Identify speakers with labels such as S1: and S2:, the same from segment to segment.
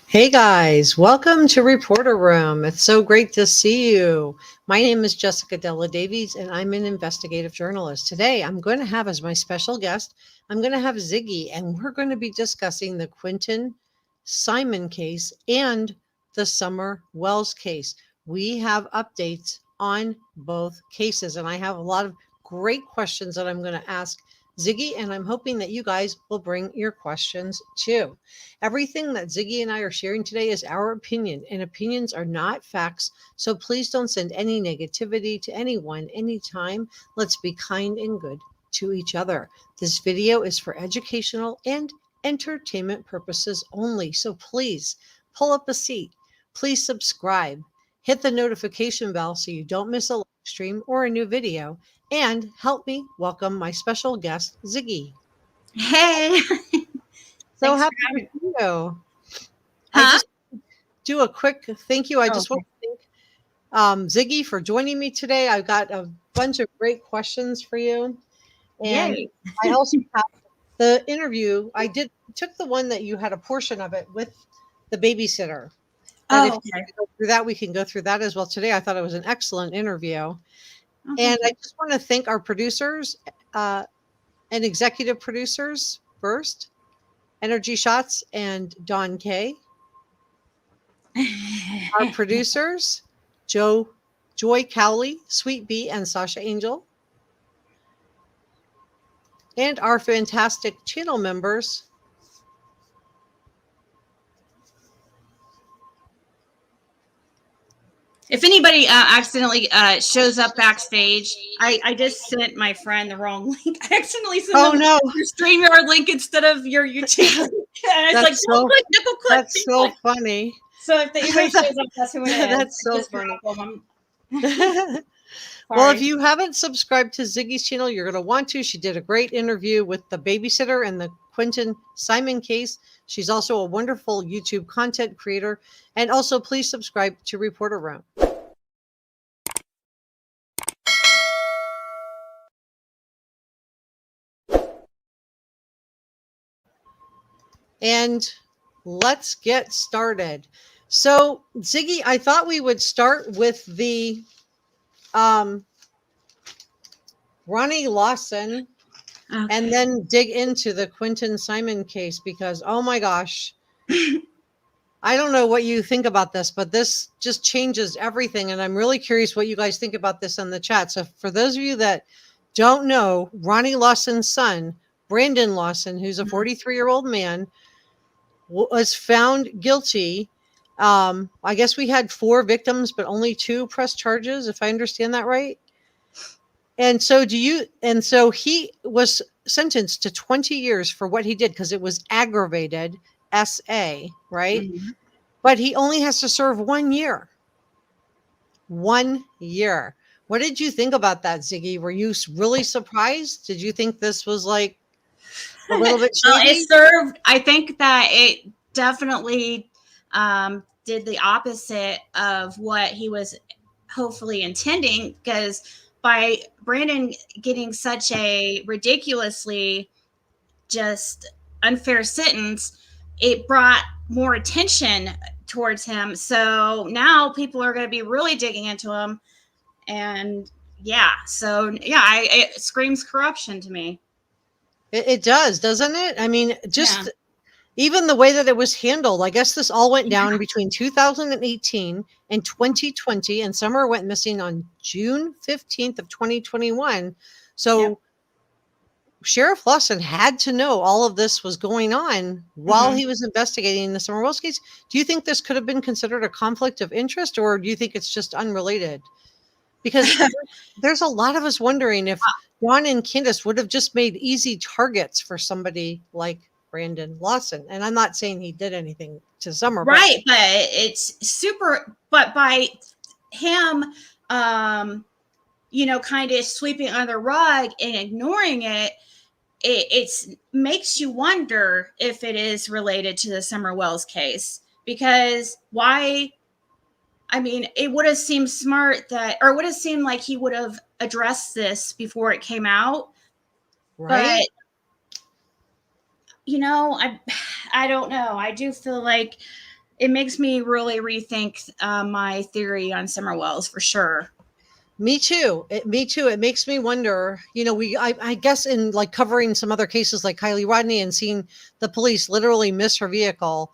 S1: Hey guys, welcome to Reporter Room. It's so great to see you. My name is Jessica Della Davies and I'm an investigative journalist. Today I'm going to have as my special guest, I'm going to have Ziggy, and we're going to be discussing the Quinton Simon case and the Summer Wells case. We have updates on both cases and I have a lot of great questions that I'm going to ask Ziggy, and I'm hoping that you guys will bring your questions too. Everything that Ziggy and I are sharing today is our opinion, and opinions are not facts. So please don't send any negativity to anyone anytime. Let's be kind and good to each other. This video is for educational and entertainment purposes only. So please pull up a seat. Please subscribe. Hit the notification bell so you don't miss a live stream or a new video. And help me welcome my special guest, Ziggy.
S2: Hey.
S1: So happy to see you. I just do a quick thank you. I just want to thank Ziggy for joining me today. I've got a bunch of great questions for you. And I also have the interview. I took the one that you had a portion of it with the babysitter. If you go through that, we can go through that as well today. I thought it was an excellent interview. And I just want to thank our producers and executive producers first, Energy Shots and Don K. Our producers, Joy Kiely, Sweet Bee, and Sasha Angel. And our fantastic channel members,
S2: if anybody accidentally shows up backstage, I just sent my friend the wrong link. I accidentally sent your StreamYard link instead of your YouTube. And it's
S1: nickel click. That's so funny.
S2: So if anybody shows up, that's who it is.
S1: That's so funny. Well, if you haven't subscribed to Ziggy's channel, you're going to want to. She did a great interview with the babysitter and the Quinton Simon case. She's also a wonderful YouTube content creator. And also, please subscribe to Reporter Room. And let's get started. So, Ziggy, I thought we would start with the Ronnie Lawson and then dig into the Quinton Simon case because, oh my gosh, I don't know what you think about this, but this just changes everything. And I'm really curious what you guys think about this in the chat. So for those of you that don't know, Ronnie Lawson's son, Brandon Lawson, who's a 43-year-old man, was found guilty. I guess we had 4 victims, but only 2 pressed charges, if I understand that right. And so he was sentenced to 20 years for what he did because it was aggravated SA, right? Mm-hmm. But he only has to serve 1 year. 1 year. What did you think about that, Ziggy? Were you really surprised? Did you think this was like a little bit shady?
S2: Well, it served. I think that it definitely did the opposite of what he was hopefully intending, because by Brandon getting such a ridiculously just unfair sentence, it brought more attention towards him. So now people are going to be really digging into him. And it screams corruption to me.
S1: It does, doesn't it? I mean, just even the way that it was handled. I guess this all went down between 2018 and 2020, and Summer went missing on June 15th of 2021. So Sheriff Lawson had to know all of this was going on while he was investigating the Summer Wells case. Do you think this could have been considered a conflict of interest, or do you think it's just unrelated? Because there's a lot of us wondering if Ron and Candus would have just made easy targets for somebody like Brandon Lawson. And I'm not saying he did anything to Summer.
S2: Right, but it's super, but by him, kind of sweeping under the rug and ignoring it, it makes you wonder if it is related to the Summer Wells case. Because why? I mean, it would have seemed smart would have seemed like he would have addressed this before it came out. Right. But, I don't know. I do feel like it makes me really rethink my theory on Summer Wells for sure.
S1: Me too. Me too. It makes me wonder, I guess in like covering some other cases like Kiely Rodney and seeing the police literally miss her vehicle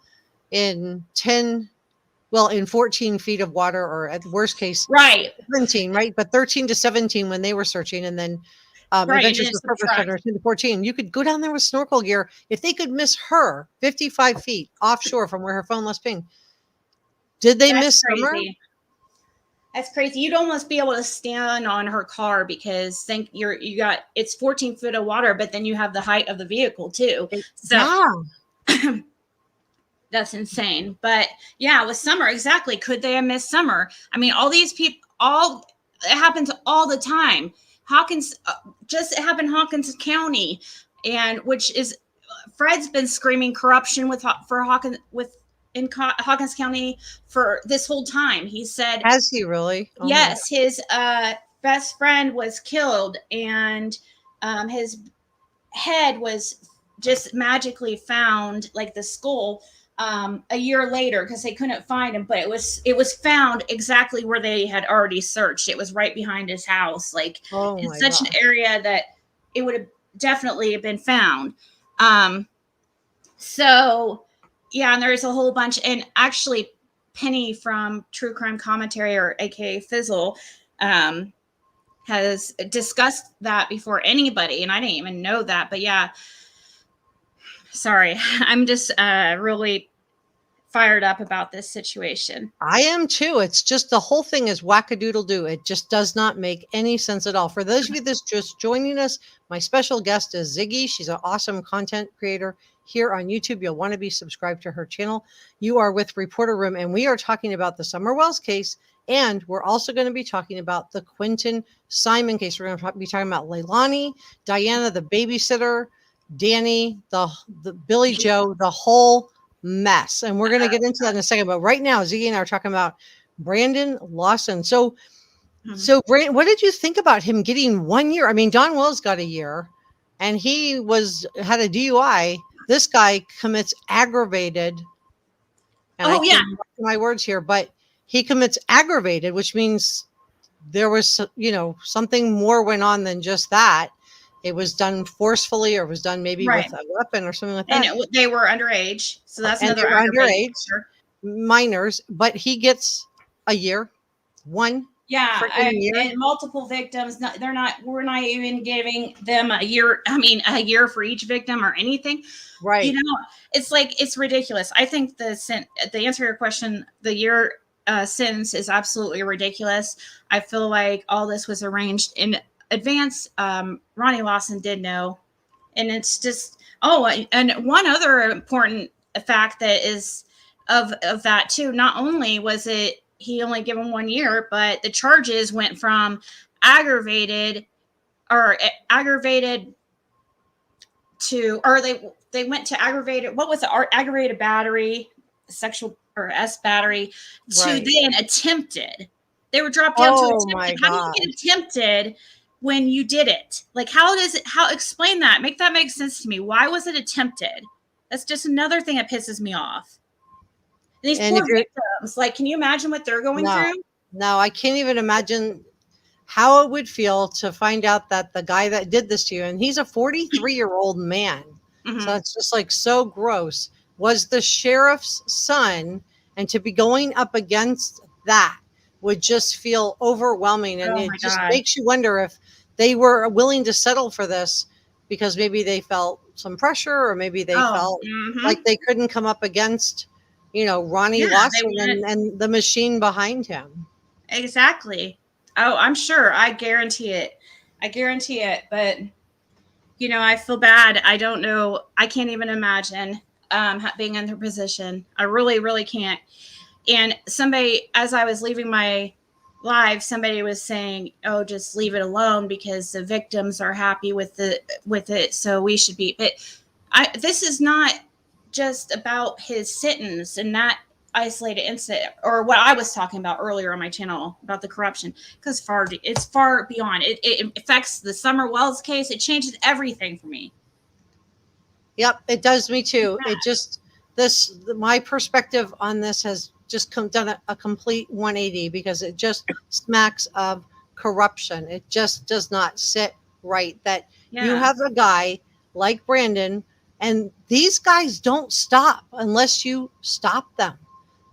S1: in 14 feet of water, or at the worst case,
S2: Right.
S1: 17, right? But 13 to 17 when they were searching, and then
S2: Right.
S1: Adventures with Purpose Center 10 to 14. You could go down there with snorkel gear. If they could miss her 55 feet offshore from where her phone last pinged, did they miss Summer?
S2: That's crazy. You'd almost be able to stand on her car because it's 14 feet of water, but then you have the height of the vehicle too. So yeah. That's insane. But yeah, with Summer, exactly. Could they have missed Summer? I mean, all these people, it happens all the time. Hawkins, it happened in Hawkins County, and which is Fred's been screaming corruption in Hawkins County for this whole time. He said,
S1: has he really?
S2: Oh, yes, his best friend was killed, and his head was just magically found, like the skull, a year later because they couldn't find him. But it was found exactly where they had already searched. It was right behind his house, like in such an area that it would have definitely been found. So yeah, and there's a whole bunch, and actually Penny from True Crime Commentary, or aka Fizzle, has discussed that before anybody, and I didn't even know that. But yeah, sorry, I'm just really fired up about this situation.
S1: I am too. It's just the whole thing is wackadoodle-doo. It just does not make any sense at all. For those of you that's just joining us, my special guest is Ziggy. She's an awesome content creator here on YouTube. You'll want to be subscribed to her channel. You are with Reporter Room, and we are talking about the Summer Wells case, and we're also going to be talking about the Quinton Simon case. We're going to be talking about Leilani, Diana, the babysitter, Danny, the Billie Jo, the whole mess. And we're going to get into that in a second. But right now, Ziggy and I are talking about Brandon Lawson. So Brandon, what did you think about him getting 1 year? I mean, Don Wells got a year, and he had a DUI. This guy commits aggravated. And I can't watch my words here, but he commits aggravated, which means there was, something more went on than just that. It was done forcefully, or was done maybe with a weapon or something like that.
S2: And they were underage, so that's
S1: another underage, minors. But he gets a year, one.
S2: Yeah, and multiple victims. We're not even giving them a year. I mean, a year for each victim or anything.
S1: Right.
S2: It's ridiculous. I think the answer to your question, the year sentence is absolutely ridiculous. I feel like all this was arranged in advance. Ronnie Lawson did know, and it's just and one other important fact that is of that too. Not only was it he only given 1 year, but the charges went from aggravated to, or they went to aggravated. What was it? Aggravated battery, sexual or battery, to then attempted. They were dropped down to attempted. How do you get attempted when you did it? Like, explain that. Make that make sense to me. Why was it attempted? That's just another thing that pisses me off. These poor victims, like, can you imagine what they're going through?
S1: No, I can't even imagine how it would feel to find out that the guy that did this to you, and he's a 43-year-old man. Mm-hmm. So it's just like so gross, was the sheriff's son, and to be going up against that would just feel overwhelming. And it just makes you wonder if they were willing to settle for this because maybe they felt some pressure, or maybe they felt like they couldn't come up against, Ronnie Lawson and the machine behind him.
S2: Exactly. Oh, I'm sure. I guarantee it. But, I feel bad. I don't know. I can't even imagine being in their position. I really, really can't. And somebody, as I was leaving my live, somebody was saying, "Oh, just leave it alone because the victims are happy with it. So we should be." But this is not just about his sentence and that isolated incident, or what I was talking about earlier on my channel about the corruption, because it's far beyond. It affects the Summer Wells case. It changes everything for me.
S1: Yep, it does me too. It just, my perspective on this has just done a complete 180 because it just smacks of corruption. It just does not sit right that you
S2: Yeah.
S1: have a guy like Brandon, and these guys don't stop unless you stop them.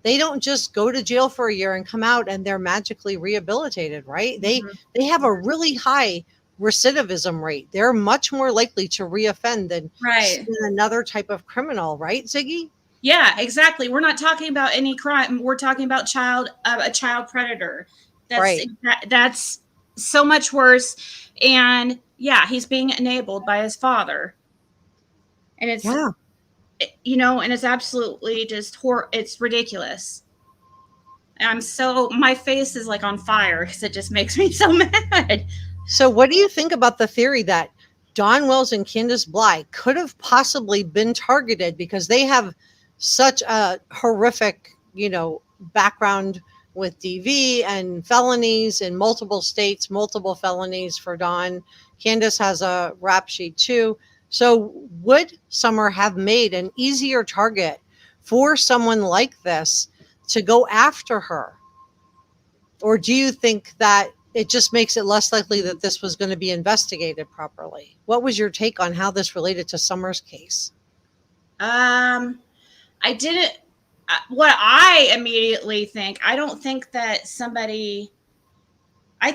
S1: They don't just go to jail for a year and come out and they're magically rehabilitated, right? They have a really high recidivism rate. They're much more likely to reoffend than
S2: Right.
S1: another type of criminal, right, Ziggy?
S2: Yeah, exactly. We're not talking about any crime. We're talking about a child predator.
S1: Right.
S2: That's so much worse. And yeah, he's being enabled by his father. And it's,
S1: Yeah.
S2: and it's absolutely just it's ridiculous. My face is like on fire because it just makes me so mad.
S1: So what do you think about the theory that Dawn Wells and Candus Bly could have possibly been targeted because they have such a horrific, background with DV and felonies in multiple states, multiple felonies for Dawn. Candus has a rap sheet too. So would Summer have made an easier target for someone like this to go after her? Or do you think that it just makes it less likely that this was going to be investigated properly? What was your take on how this related to Summer's case?
S2: I didn't. What I immediately think, I don't think that somebody. I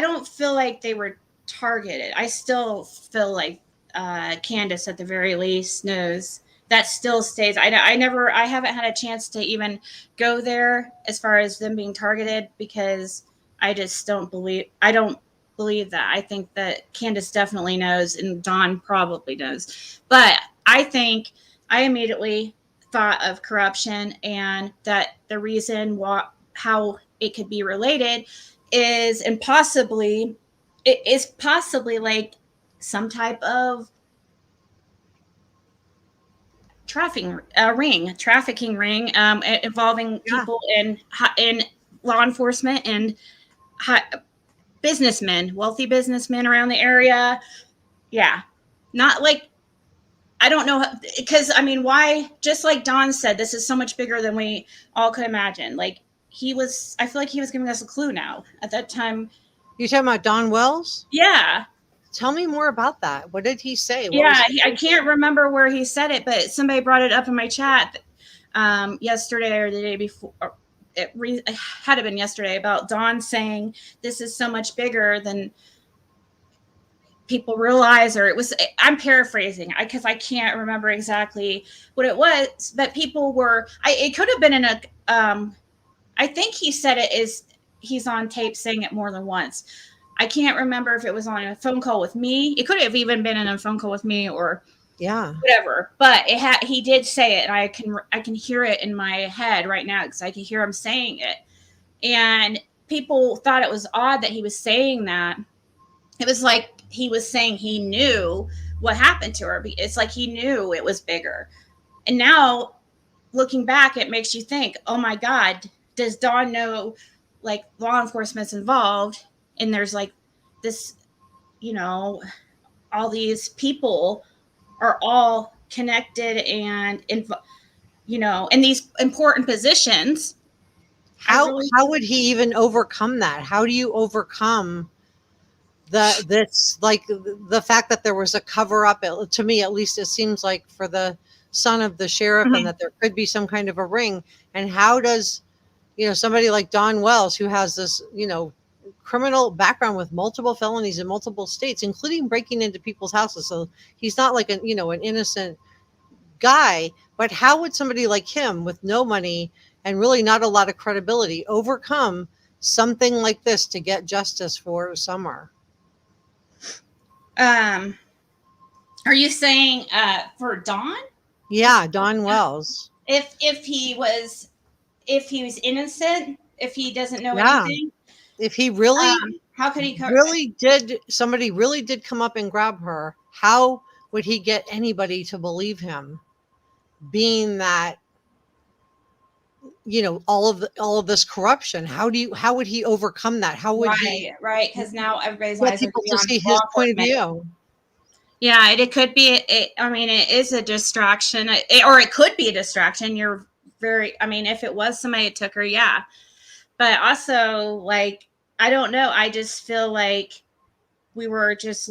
S2: don't feel like they were targeted. I still feel like Candus, at the very least, knows. That still stays. I haven't had a chance to even go there as far as them being targeted because I just don't believe. I don't believe that. I think that Candus definitely knows, and Dawn probably knows. But I think I immediately thought of corruption, and that the reason how it could be related is possibly like some type of trafficking ring involving people in law enforcement and wealthy businessmen around the area. Yeah, not like, I don't know, because why? Just like Dawn said, this is so much bigger than we all could imagine. Like I feel like he was giving us a clue now at that time.
S1: You talking about Dawn Wells?
S2: Yeah.
S1: Tell me more about that. What did he say?
S2: I can't remember where he said it, but somebody brought it up in my chat yesterday or the day before. It had to been yesterday, about Dawn saying this is so much bigger than people realize, or I'm paraphrasing because I can't remember exactly what it was, but people were, it could have been in I think he said he's on tape saying it more than once. I can't remember if it was on a phone call with me. It could have even been in a phone call with me or whatever. But he did say it, and I can hear it in my head right now because I can hear him saying it. And people thought it was odd that he was saying that. It was like he was saying he knew what happened to her. It's like he knew it was bigger. And now, looking back, it makes you think, oh my God, does Dawn know, like, law enforcement's involved, and there's like this, all these people are all connected and in these important positions.
S1: How would he even overcome that? How do you overcome the fact that there was a cover up? To me, at least, it seems like, for the son of the sheriff, and that there could be some kind of a ring. And how does somebody like Dawn Wells, who has this criminal background with multiple felonies in multiple states, including breaking into people's houses, so he's not like an innocent guy, but how would somebody like him, with no money and really not a lot of credibility, overcome something like this to get justice for Summer?
S2: Are you saying for Dawn?
S1: Yeah, Dawn Wells.
S2: If he was innocent, if he doesn't know anything,
S1: if he really
S2: how could he
S1: somebody really did come up and grab her, how would he get anybody to believe him, being that all of this corruption? How would he overcome that? How would he
S2: right, because now everybody's
S1: get people to see his point of view?
S2: Yeah, it could be. I mean, it is a distraction, or it could be a distraction. You're very. I mean, if it was somebody that took her, yeah. But also, like, I don't know. I just feel like we were just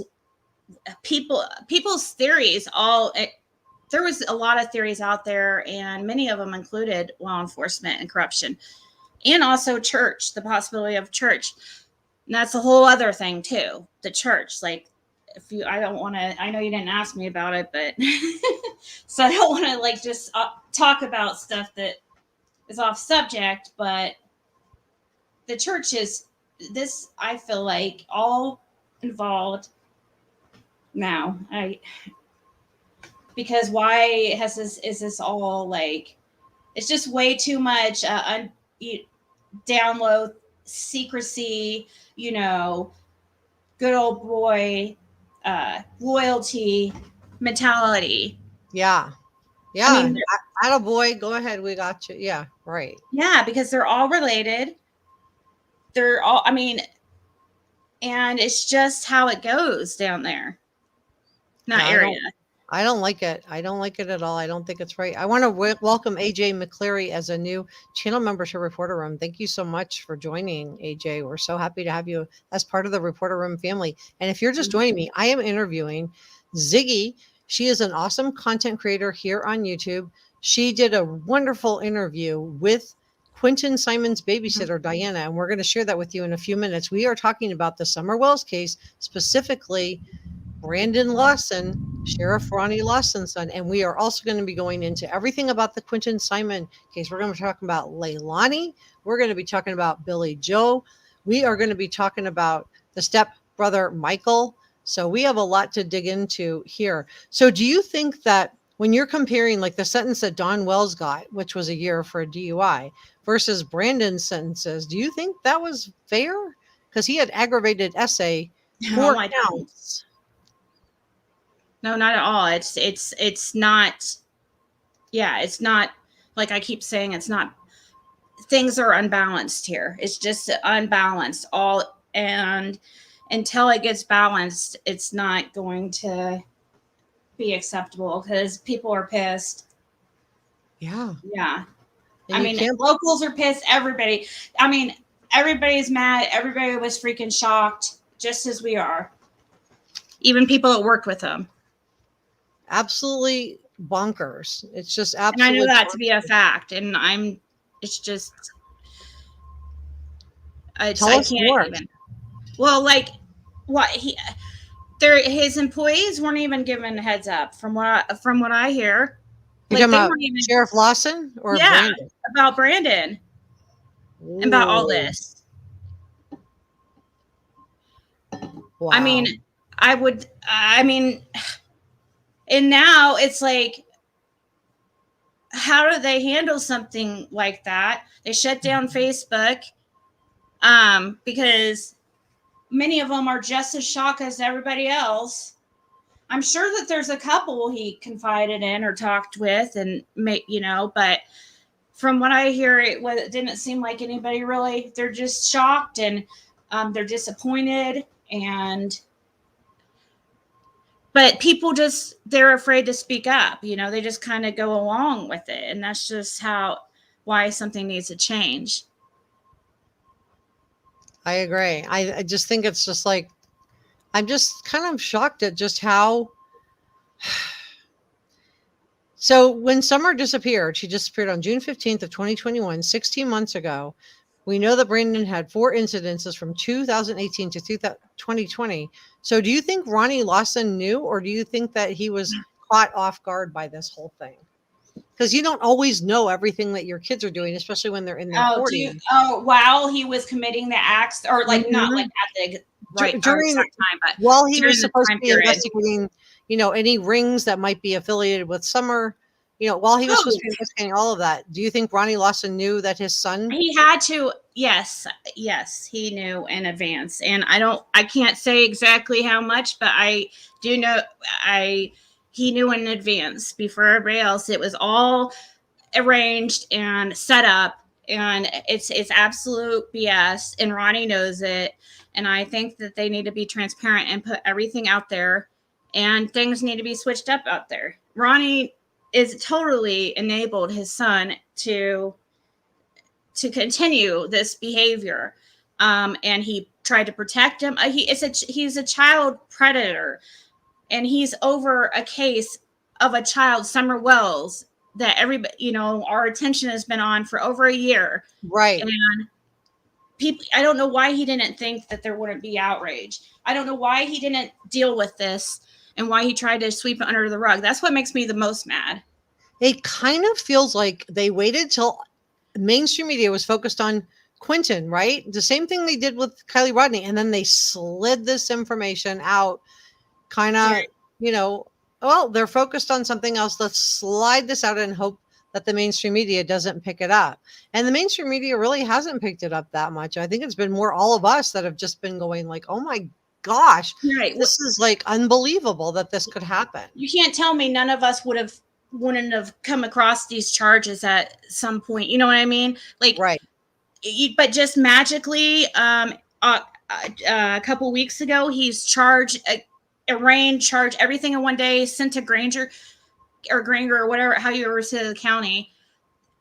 S2: people's theories. There was a lot of theories out there, and many of them included law enforcement and corruption, and also church. The possibility of church. And that's a whole other thing too. The church, like, I don't want to, I know you didn't ask me about it, but so I don't want to like just talk about stuff that is off subject, but the church is I feel like all involved now. Because why is this all like, it's just way too much, down low secrecy, good old boy loyalty mentality.
S1: Yeah.
S2: I mean,
S1: attaboy, go ahead, we got you. Yeah, right.
S2: Yeah, because they're all related. And it's just how it goes down there in that area.
S1: I don't like it. I don't like it at all. I don't think it's right. I want to welcome AJ McCleary as a new channel member to Reporter Room. Thank you so much for joining, AJ. We're so happy to have you as part of the Reporter Room family. And if you're just joining me, I am interviewing Ziggy. She is an awesome content creator here on YouTube. She did a wonderful interview with Quinton Simon's babysitter, Diana, and we're going to share that with you in a few minutes. We are talking about the Summer Wells case, specifically Brandon Lawson, Sheriff Ronnie Lawson's son, and we are also going to be going into everything about the Quinton Simon case. We're going to be talking about Leilani. We're going to be talking about Billie Jo. We are going to be talking about the stepbrother Michael. So we have a lot to dig into here. So do you think that when you're comparing like the sentence that Don Wells got, which was a year for a DUI, versus Brandon's sentences, do you think that was fair? Because he had aggravated essay 4 counts.
S2: No, not at all. It's not. Yeah, it's not, like I keep saying, it's not, things are unbalanced here. It's just unbalanced and until it gets balanced, it's not going to be acceptable because people are pissed.
S1: Yeah.
S2: Yeah. I mean, locals are pissed. Everybody. I mean, everybody's mad. Everybody was freaking shocked, just as we are. Even people that worked with them.
S1: Absolutely bonkers. It's just absolutely.
S2: And I know that to be a fact, and it's just.
S1: Tell us more.
S2: Well, like, what his employees weren't even given a heads up from what I hear.
S1: You're talking about Sheriff Lawson or Brandon?
S2: About Brandon. Ooh. About all this.
S1: Wow.
S2: I mean, and now it's like, how do they handle something like that? They shut down Facebook because many of them are just as shocked as everybody else. I'm sure that there's a couple he confided in or talked with and but from what I hear, it didn't seem like anybody really, they're just shocked and they're disappointed but people they're afraid to speak up. They just kind of go along with it. And that's just why something needs to change.
S1: I agree. I just think it's just like, I'm just kind of shocked at just how. So when Summer disappeared, she disappeared on June 15th of 2021, 16 months ago. We know that Brandon had 4 incidences from 2018 to 2020. So do you think Ronnie Lawson knew, or do you think that he was caught off guard by this whole thing? Because you don't always know everything that your kids are doing, especially when they're in their 40s.
S2: While he was committing the acts, or like not like at the
S1: during
S2: time, but
S1: while he was supposed to be investigating, any rings that might be affiliated with Summer, while he was supposed to be investigating all of that. Do you think Ronnie Lawson knew that his son?
S2: He had to. Yes, he knew in advance, and I can't say exactly how much, but I do know he knew in advance before everybody else. It was all arranged and set up, and it's absolute BS, and Ronnie knows it. And I think that they need to be transparent and put everything out there and things need to be switched up out there. Ronnie is totally enabled his son to continue this behavior, and he tried to protect him. He's a child predator, and he's over a case of a child, Summer Wells, that everybody, our attention has been on for over a year.
S1: Right.
S2: And people, I don't know why he didn't think that there wouldn't be outrage. I don't know why he didn't deal with this and why he tried to sweep it under the rug. That's what makes me the most mad.
S1: It kind of feels like they waited till mainstream media was focused on Quinton, right? The same thing they did with Kiely Rodney. And then they slid this information out kind of,
S2: Right.
S1: well, they're focused on something else. Let's slide this out and hope that the mainstream media doesn't pick it up. And the mainstream media really hasn't picked it up that much. I think it's been more all of us that have just been going like, oh my gosh,
S2: Right.
S1: this is like unbelievable that this could happen.
S2: You can't tell me none of us wouldn't have come across these charges at some point. You know what I mean? Like,
S1: Right.
S2: But just magically, a couple weeks ago, he's charged, arraigned, charged everything in one day, sent to Granger or whatever, how you ever say the county.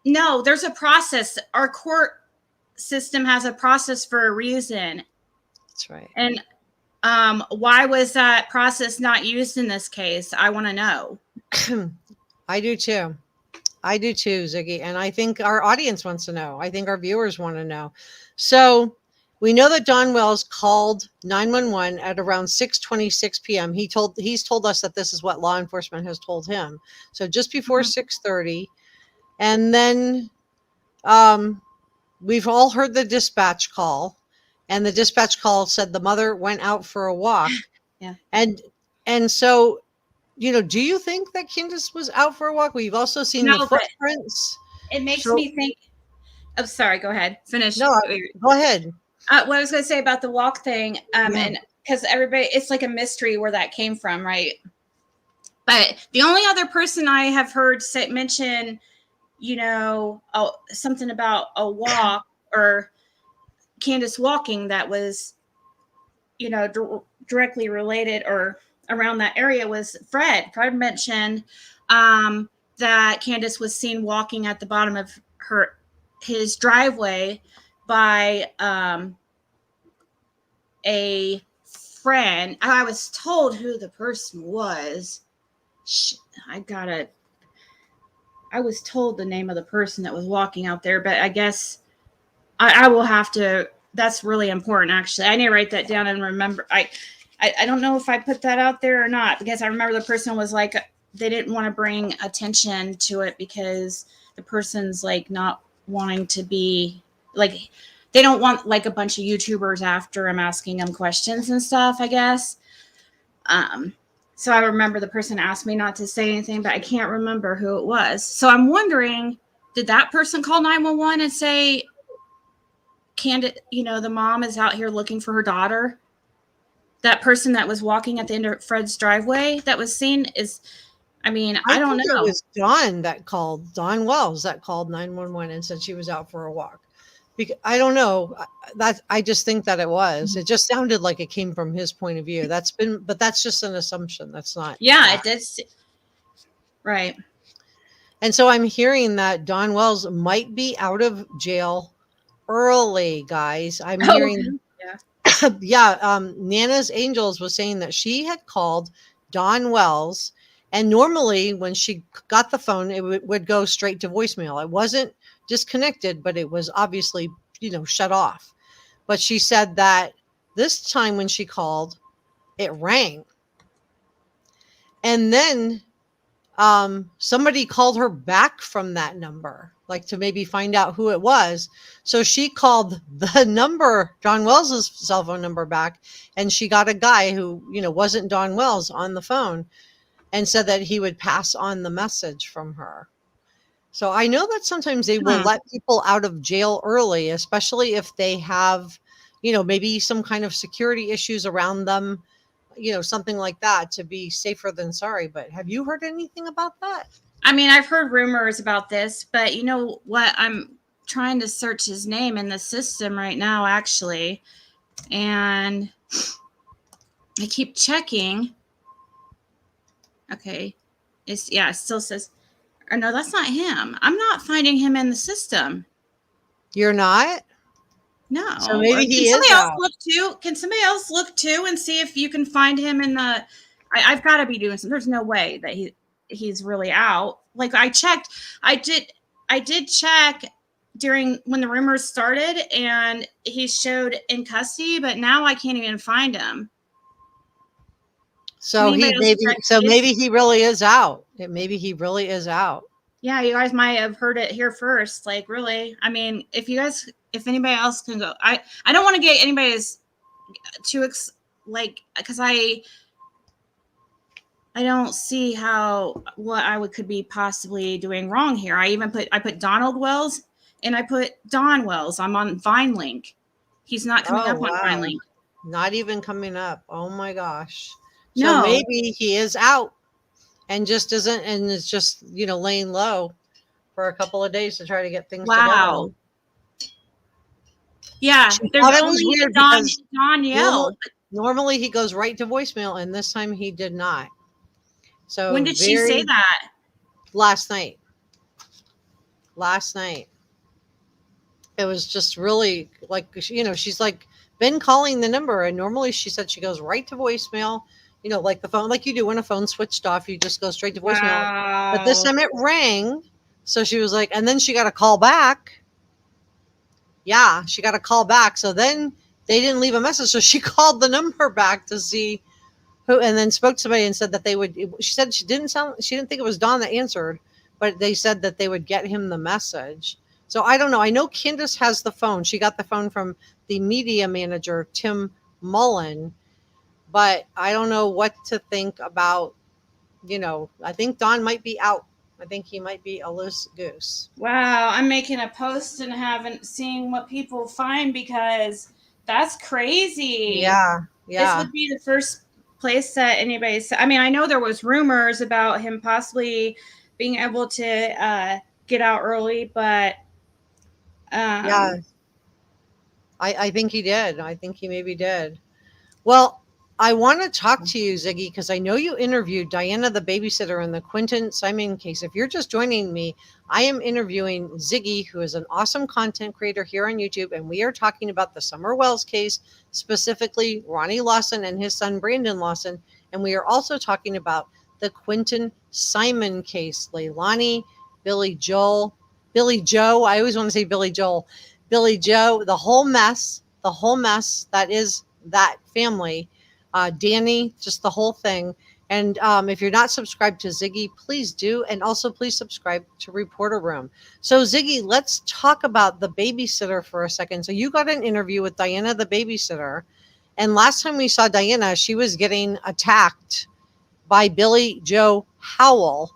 S2: No, there's a process. Our court system has a process for a reason.
S1: That's right.
S2: And why was that process not used in this case? I want to know.
S1: I do too. I do too, Ziggy. And I think our audience wants to know. I think our viewers want to know. So we know that Don Wells called 911 at around 6:26 p.m. He's told us that this is what law enforcement has told him. So just before 6:30. And then we've all heard the dispatch call. And the dispatch call said the mother went out for a walk.
S2: Yeah.
S1: And so, do you think that Candus was out for a walk? We've also seen the footprints.
S2: It makes me think. Oh, sorry. Go ahead. Finish.
S1: No, go ahead.
S2: What I was going to say about the walk thing, and because everybody, it's like a mystery where that came from, right? But the only other person I have heard mention, something about a walk or Candus walking that was, directly related or around that area was Fred. Fred mentioned that Candus was seen walking at the bottom of his driveway by a friend. I was told who the person was. I was told the name of the person that was walking out there, but I guess I will have to. That's really important, actually. I need to write that down and remember. I don't know if I put that out there or not, because I remember the person was like, they didn't want to bring attention to it because the person's like not wanting to be like, they don't want like a bunch of YouTubers after him asking them questions and stuff, I guess. So I remember the person asked me not to say anything, but I can't remember who it was. So I'm wondering, did that person call 911 and say, Candus, the mom is out here looking for her daughter? That person that was walking at the end of Fred's driveway that was seen is, I don't know.
S1: It was Don Wells that called 911 and said she was out for a walk. I don't know. I just think that it was. It just sounded like it came from his point of view. But that's just an assumption. That's not.
S2: Yeah, it did. Right.
S1: And so I'm hearing that Don Wells might be out of jail early, guys. I'm hearing. Nana's Angels was saying that she had called Don Wells, and normally when she got the phone, it would go straight to voicemail. It wasn't disconnected, but it was obviously, shut off. But she said that this time when she called, it rang. And then somebody called her back from that number, like to maybe find out who it was. So she called the number, Don Wells' cell phone number, back, and she got a guy who, wasn't Don Wells on the phone and said that he would pass on the message from her. So I know that sometimes they will let people out of jail early, especially if they have, maybe some kind of security issues around them, something like that, to be safer than sorry. But have you heard anything about that?
S2: I've heard rumors about this, but you know what? I'm trying to search his name in the system right now, actually. And I keep checking. Okay. It still says, or no, that's not him. I'm not finding him in the system.
S1: You're not?
S2: No.
S1: So maybe
S2: Can
S1: he is
S2: somebody else
S1: out.
S2: look too? Can somebody else look too and see if you can find him in the? I've got to be doing something. There's no way that he's really out. Like I checked. I did check during when the rumors started, and he showed in custody, but now I can't even find him.
S1: So maybe he really is out. Maybe he really is out.
S2: Yeah, you guys might have heard it here first. Like, really? I mean, if anybody else can go, I don't want to get anybody's because I don't see what I could be possibly doing wrong here. I put Donald Wells and I put Don Wells. I'm on Vine Link. He's not coming up on Vine Link.
S1: Not even coming up. Oh my gosh.
S2: No.
S1: So maybe he is out and just isn't, and is just, laying low for a couple of days to try to get things together.
S2: Yeah. There's only
S1: weird
S2: Don Yell.
S1: Normally he goes right to voicemail, and this time he did not. So
S2: when did she say that?
S1: Last night. It was just really like, she's like been calling the number, and normally she said she goes right to voicemail, like the phone, like you do when a phone switched off, you just go straight to voicemail.
S2: Wow.
S1: But this time it rang. So she was like, and then she got a call back. Yeah, she got a call back. So then they didn't leave a message. So she called the number back to see who, and then spoke to somebody and said that they would, she said she didn't think it was Dawn that answered, but they said that they would get him the message. So I don't know. I know Candus has the phone. She got the phone from the media manager, Tim Mullen, but I don't know what to think about, I think Dawn might be out. I think he might be a loose goose.
S2: Wow. I'm making a post and haven't seen what people find because that's crazy.
S1: Yeah.
S2: This would be the first place that anybody's, I mean, I know there was rumors about him possibly being able to get out early, but
S1: yeah, I think he did. I think he maybe did. Well, I want to talk to you, Ziggy, because I know you interviewed Diana, the babysitter, in the Quinton Simon case. If you're just joining me, I am interviewing Ziggy, who is an awesome content creator here on YouTube, and we are talking about the Summer Wells case, specifically Ronnie Lawson and his son, Brandon Lawson. And we are also talking about the Quinton Simon case, Leilani, Billie Jo. I always want to say Billie Joel. Billie Jo, the whole mess that is that family. Danny, just the whole thing. And if you're not subscribed to Ziggy, please do. And also please subscribe to Reporter Room. So Ziggy, let's talk about the babysitter for a second. So you got an interview with Diana, the babysitter. And last time we saw Diana, she was getting attacked by Billie Jo Howell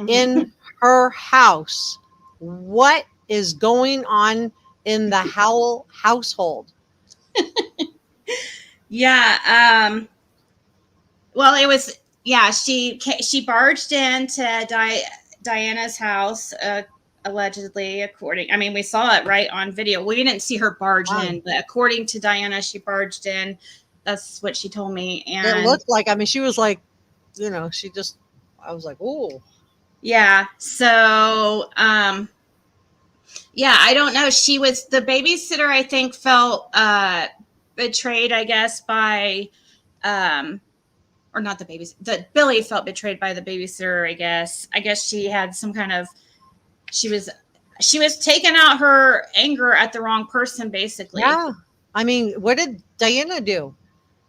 S1: in her house. What is going on in the Howell household?
S2: Yeah. Well, it was, she barged into Diana's house, allegedly, we saw it right on video. We didn't see her barge in, but according to Diana, she barged in. That's what she told me. And
S1: it looked like, she was like, I was like, oh.
S2: Yeah. So, I don't know. She was the babysitter, I think, felt betrayed, I guess, by or not the babysitter. Billie felt betrayed by the babysitter, I guess. I guess she had some kind of she was taking out her anger at the wrong person, basically.
S1: Yeah. What did Diana do?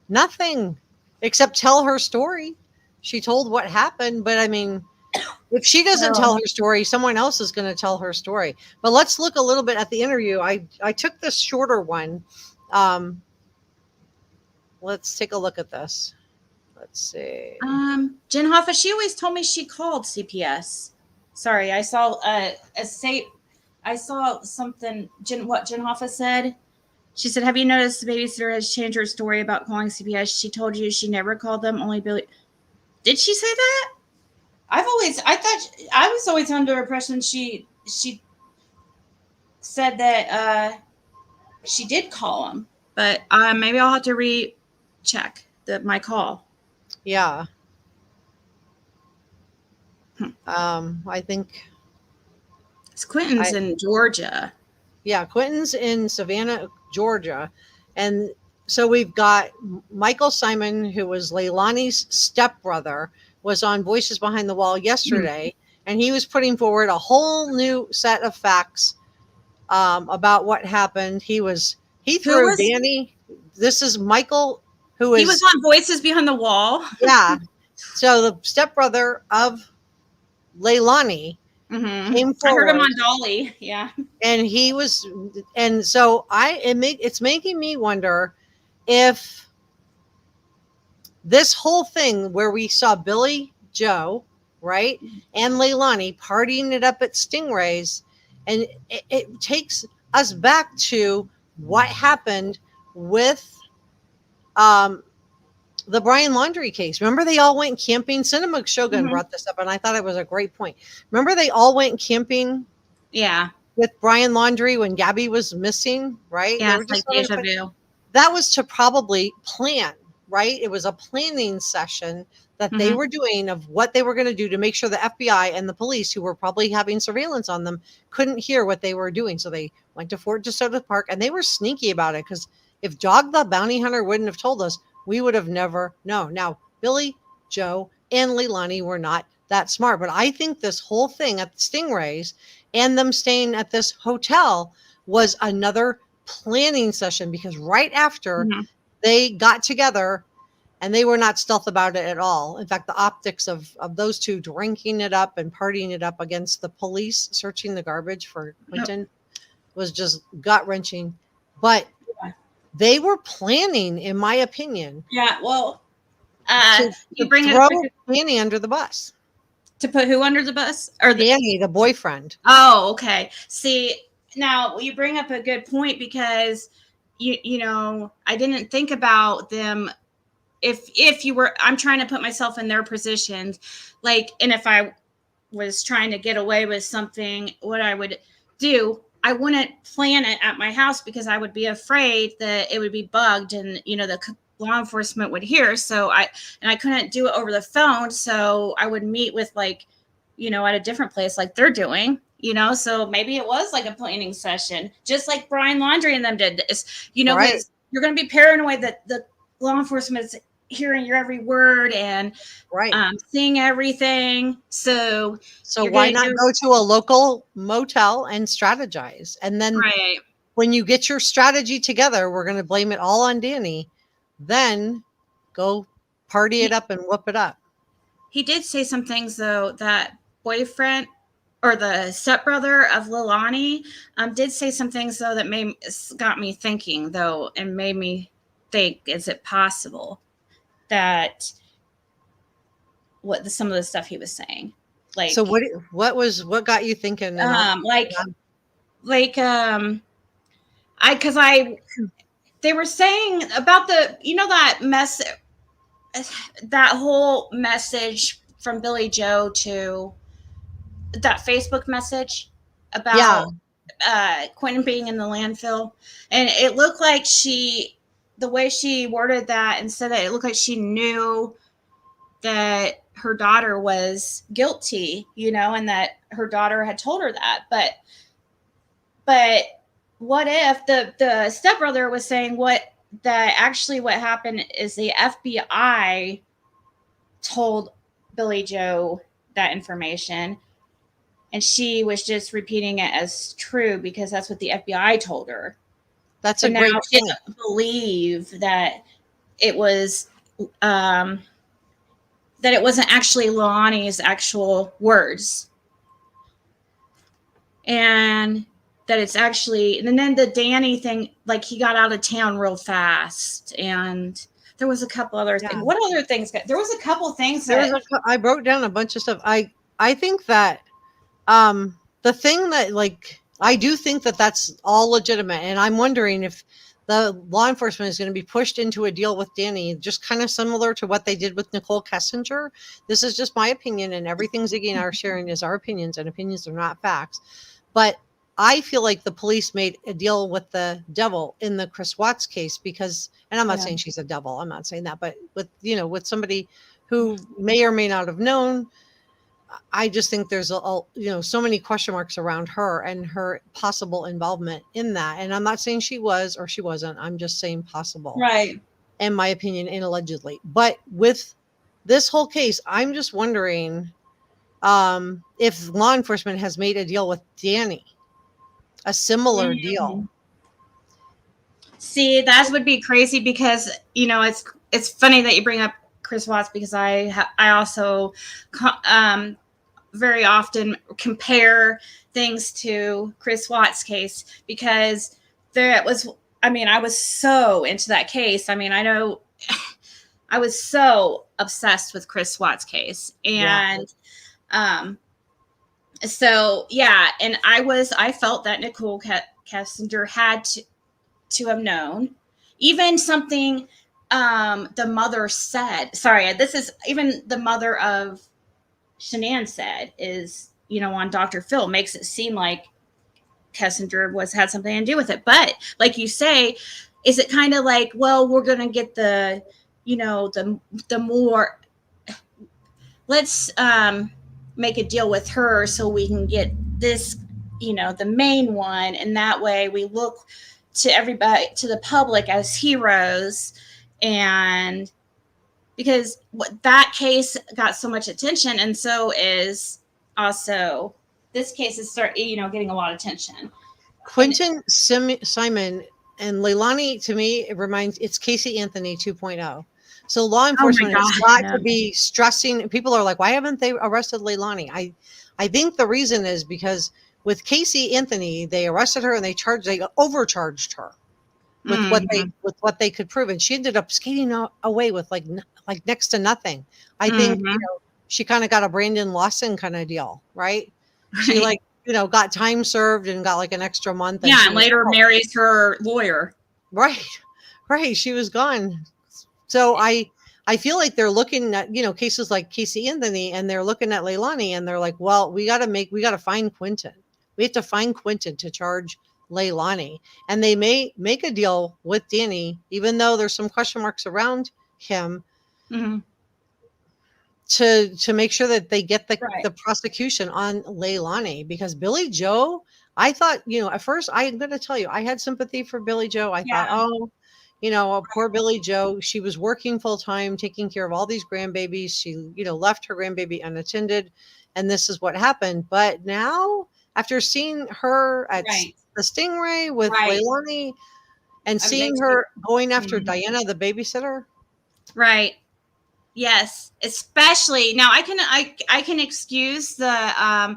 S1: Nothing except tell her story. She told what happened, but if she doesn't tell her story, someone else is going to tell her story. But let's look a little bit at the interview. I took this shorter one. Let's take a look at this. Let's see.
S2: Jen Hoffa, she always told me she called CPS. Sorry, I saw I saw something. Jen Hoffa said. She said, "Have you noticed the babysitter has changed her story about calling CPS? She told you she never called them. Only Billie." Did she say that? I was always under the impression she said that she did call them, but maybe I'll have to recheck my call.
S1: Yeah. I think
S2: It's Quinton's
S1: I
S2: in Georgia.
S1: yeah, Quinton's in Savannah, Georgia, and so we've got Michael Simon, who was Leilani's stepbrother, was on Voices Behind the Wall
S2: Mm.
S1: yesterday, and he was putting forward a whole new set of facts about what happened. He
S2: Who
S1: threw
S2: was
S1: Danny. This is Michael, who
S2: he was
S1: is
S2: on Voices Behind the Wall?
S1: yeah. So the stepbrother of Leilani
S2: Hmm.
S1: came
S2: I heard him
S1: forward,
S2: on Dolly. Yeah.
S1: and he was, and so it's making me wonder if this whole thing where we saw Billie Jo, right, and Leilani partying it up at Stingrays, and it takes us back to what happened with um, the Brian Laundrie case. Remember, they all went camping. Cinema Shogun
S2: Hmm.
S1: brought this up, and I thought it was a great point. Remember, they all went camping
S2: Yeah.
S1: with Brian Laundrie when Gabby was missing, right? They
S2: Yeah.
S1: were
S2: It's like
S1: just having a
S2: deja
S1: fun.
S2: vu.
S1: That was to probably plan, right? It was a planning session that they
S2: Hmm.
S1: were doing of what they were going to do to make sure the FBI and the police, who were probably having surveillance on them, couldn't hear what they were doing. So they went to Fort DeSoto Park, and they were sneaky about it, because if Dog the Bounty Hunter wouldn't have told us, we would have never known. Now, Billie Jo and Leilani were not that smart, but I think this whole thing at the Stingrays and them staying at this hotel was another planning session, because right after
S2: Hmm.
S1: they got together, and they were not stealth about it at all. In fact, the optics of those two drinking it up and partying it up against the police searching the garbage for
S2: Yep.
S1: Quinton was just gut wrenching. But they were planning, in my opinion,
S2: Yeah. Well,
S1: to,
S2: you
S1: to
S2: bring it up
S1: throw Danny under the bus.
S2: to put who under the bus or the?
S1: Danny, the boyfriend.
S2: Oh, okay. See, now you bring up a good point because I didn't think about them. If you were, I'm trying to put myself in their positions, like, and if I was trying to get away with something, what I would do, I wouldn't plan it at my house because I would be afraid that it would be bugged and the law enforcement would hear. So I couldn't do it over the phone. So I would meet with at a different place like they're doing. So maybe it was like a planning session, just like Brian Laundrie and them did this.
S1: Right.
S2: Because you're going to be paranoid that the law enforcement is hearing your every word and
S1: Right.
S2: seeing everything. So you're
S1: Why
S2: going to
S1: not
S2: do
S1: go to a local motel and strategize? And then
S2: right.
S1: when you get your strategy together, we're going to blame it all on Danny. Then go party it up and whoop it up.
S2: He did say some things though, that boyfriend or the stepbrother of Lelani did say some things though that got me thinking though, and made me think: is it possible that some of the stuff he was saying, like,
S1: So what got you thinking?
S2: I they were saying about that mess, that whole message from Billie Jo to that Facebook message
S1: Yeah,
S2: about Quentin being in the landfill, and it looked like the way she worded that and said that, it looked like she knew that her daughter was guilty, and that her daughter had told her that. But what if the stepbrother was saying what happened is the FBI told Billie Jo that information, and she was just repeating it as true because that's what the FBI told her.
S1: that's
S2: So
S1: a
S2: now
S1: great
S2: she
S1: point.
S2: doesn't believe that it was that it wasn't actually Lelani's actual words, and that it's actually. And then the Danny thing, like, he got out of town real fast, and there was a couple other things.
S1: Yeah.
S2: What other things? There was a couple things
S1: I wrote down a bunch of stuff. I think that the thing that, like, I do think that that's all legitimate, and I'm wondering if the law enforcement is going to be pushed into a deal with Danny, just kind of similar to what they did with Nicole Kessinger. This is just my opinion, and everything Ziggy and I are sharing is our opinions, and opinions are not facts. But I feel like the police made a deal with the devil in the Chris Watts case, because, and I'm not saying she's a devil, I'm not saying that, but with somebody who may or may not have known I just think there's so many question marks around her and her possible involvement in that. And I'm not saying she was or she wasn't. I'm just saying possible,
S2: Right.
S1: in my opinion, and allegedly. But with this whole case, I'm just wondering if law enforcement has made a deal with Danny, a similar deal.
S2: Mm. See, that would be crazy because it's funny that you bring up Chris Watts because I also very often compare things to Chris Watts' case because there was. I mean, I was so into that case. I mean, I know I was so obsessed with Chris Watts' case, and so yeah, and I felt that Nicole Kessinger had to have known. Even something the mother said, sorry, this is even the mother of Shanann said is, on Dr. Phil makes it seem like Kessinger had something to do with it. But like you say, is it kind of like, well, we're going to get the more, let's make a deal with her so we can get this, the main one. And that way we look to everybody, to the public as heroes. And because that case got so much attention, and so is also this case is getting a lot of attention.
S1: Quinton Simon and Leilani, to me, it's Casey Anthony 2.0. So law enforcement has got to be stressing. People are like, why haven't they arrested Leilani? I think the reason is because with Casey Anthony, they arrested her and they overcharged her with what they could prove, and she ended up skating away with like next to nothing. I think she kind of got a Brandon Lawson kind of deal, right? She got time served and got like an extra month.
S2: And later marries her lawyer.
S1: Right. She was gone. So I feel like they're looking at, cases like Casey Anthony, and they're looking at Leilani, and they're like, well, we got to find Quinton. We have to find Quinton to charge Leilani. And they may make a deal with Danny, even though there's some question marks around him, to make sure that they get the prosecution on Leilani. Because Billie Jo, I thought, at first, I'm going to tell you, I had sympathy for Billie Jo. I thought, poor Billie Jo, she was working full time, taking care of all these grandbabies. She, left her grandbaby unattended, and this is what happened. But now, after seeing her at the Stingray with Leilani and seeing her going after Diana, the babysitter.
S2: Right. Yes. Especially now I can excuse the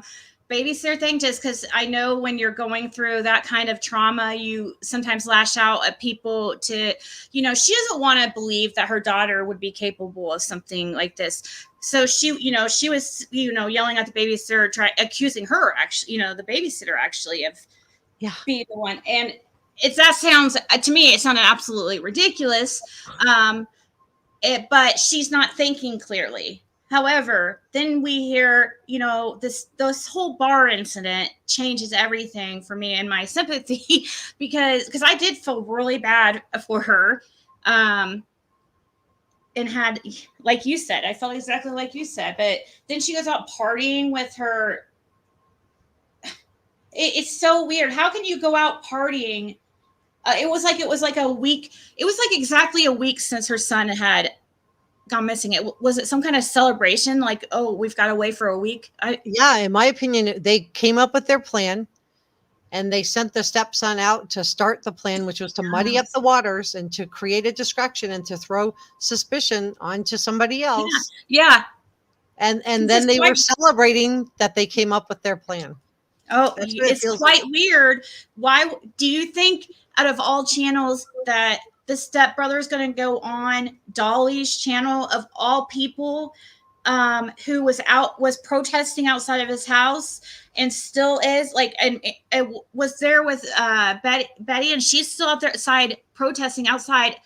S2: babysitter thing just because I know when you're going through that kind of trauma, you sometimes lash out at people to, she doesn't want to believe that her daughter would be capable of something like this. So she was, yelling at the babysitter, accusing her actually, the babysitter actually of being the one. And that sounds, to me, it sounded absolutely ridiculous. But she's not thinking clearly. However, then we hear, this whole bar incident changes everything for me and my sympathy because I did feel really bad for her. And had, like you said, I felt exactly like you said, but then she goes out partying with her. It's so weird. How can you go out partying? It was like a week. It was like exactly a week since her son had gone missing. Was it some kind of celebration? Like, oh, we've got away for a week.
S1: In my opinion, they came up with their plan, and they sent the stepson out to start the plan, which was to muddy up the waters and to create a distraction and to throw suspicion onto somebody else.
S2: Yeah.
S1: And then they were celebrating that they came up with their plan.
S2: Oh, it's quite weird. Why do you think out of all channels that the stepbrother is going to go on Dolly's channel of all people, who was protesting outside of his house and still is and was there with Betty, and she's still outside protesting outside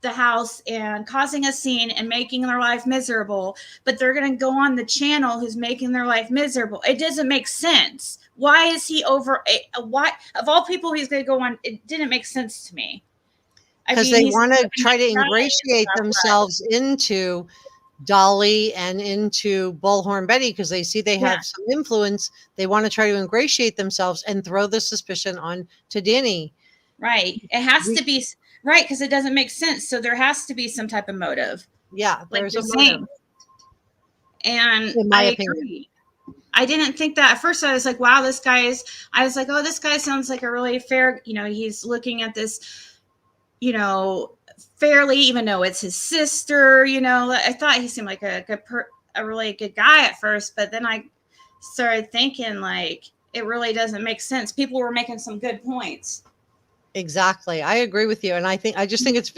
S2: the house and causing a scene and making their life miserable, but they're going to go on the channel who's making their life miserable. It doesn't make sense. Why is he over? Why of all people he's going to go on? It didn't make sense to me.
S1: Because they want to try to ingratiate themselves into Dolly and into Bullhorn Betty because they see they
S2: Yeah.
S1: have some influence. They want to try to ingratiate themselves and throw the suspicion on to Danny.
S2: Right. It has to be right because it doesn't make sense. So there has to be some type of motive.
S1: Yeah,
S2: Like
S1: there's
S2: you're
S1: a motive,
S2: saying. And
S1: in my
S2: I
S1: opinion.
S2: agree. I didn't think that at first. I was like, wow, I was like, oh, this guy sounds like a really fair, he's looking at this, fairly, even though it's his sister, I thought he seemed like a really good guy at first, but then I started thinking like, it really doesn't make sense. People were making some good points.
S1: Exactly. I agree with you. And I just think it's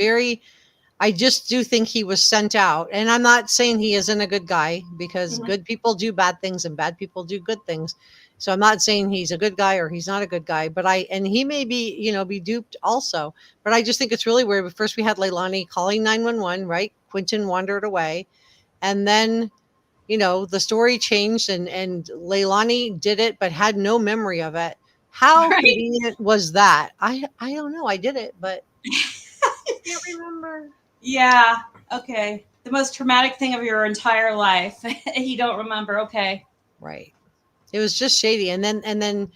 S1: I just do think he was sent out. And I'm not saying he isn't a good guy because good people do bad things and bad people do good things. So I'm not saying he's a good guy or he's not a good guy, but and he may be, be duped also. But I just think it's really weird. But first we had Leilani calling 911, right? Quinton wandered away. And then, the story changed and Leilani did it, but had no memory of it. How convenient was that? I don't know. I did it, but I can't remember.
S2: Yeah. Okay. The most traumatic thing of your entire life. You don't remember. Okay.
S1: Right. It was just shady. And then, then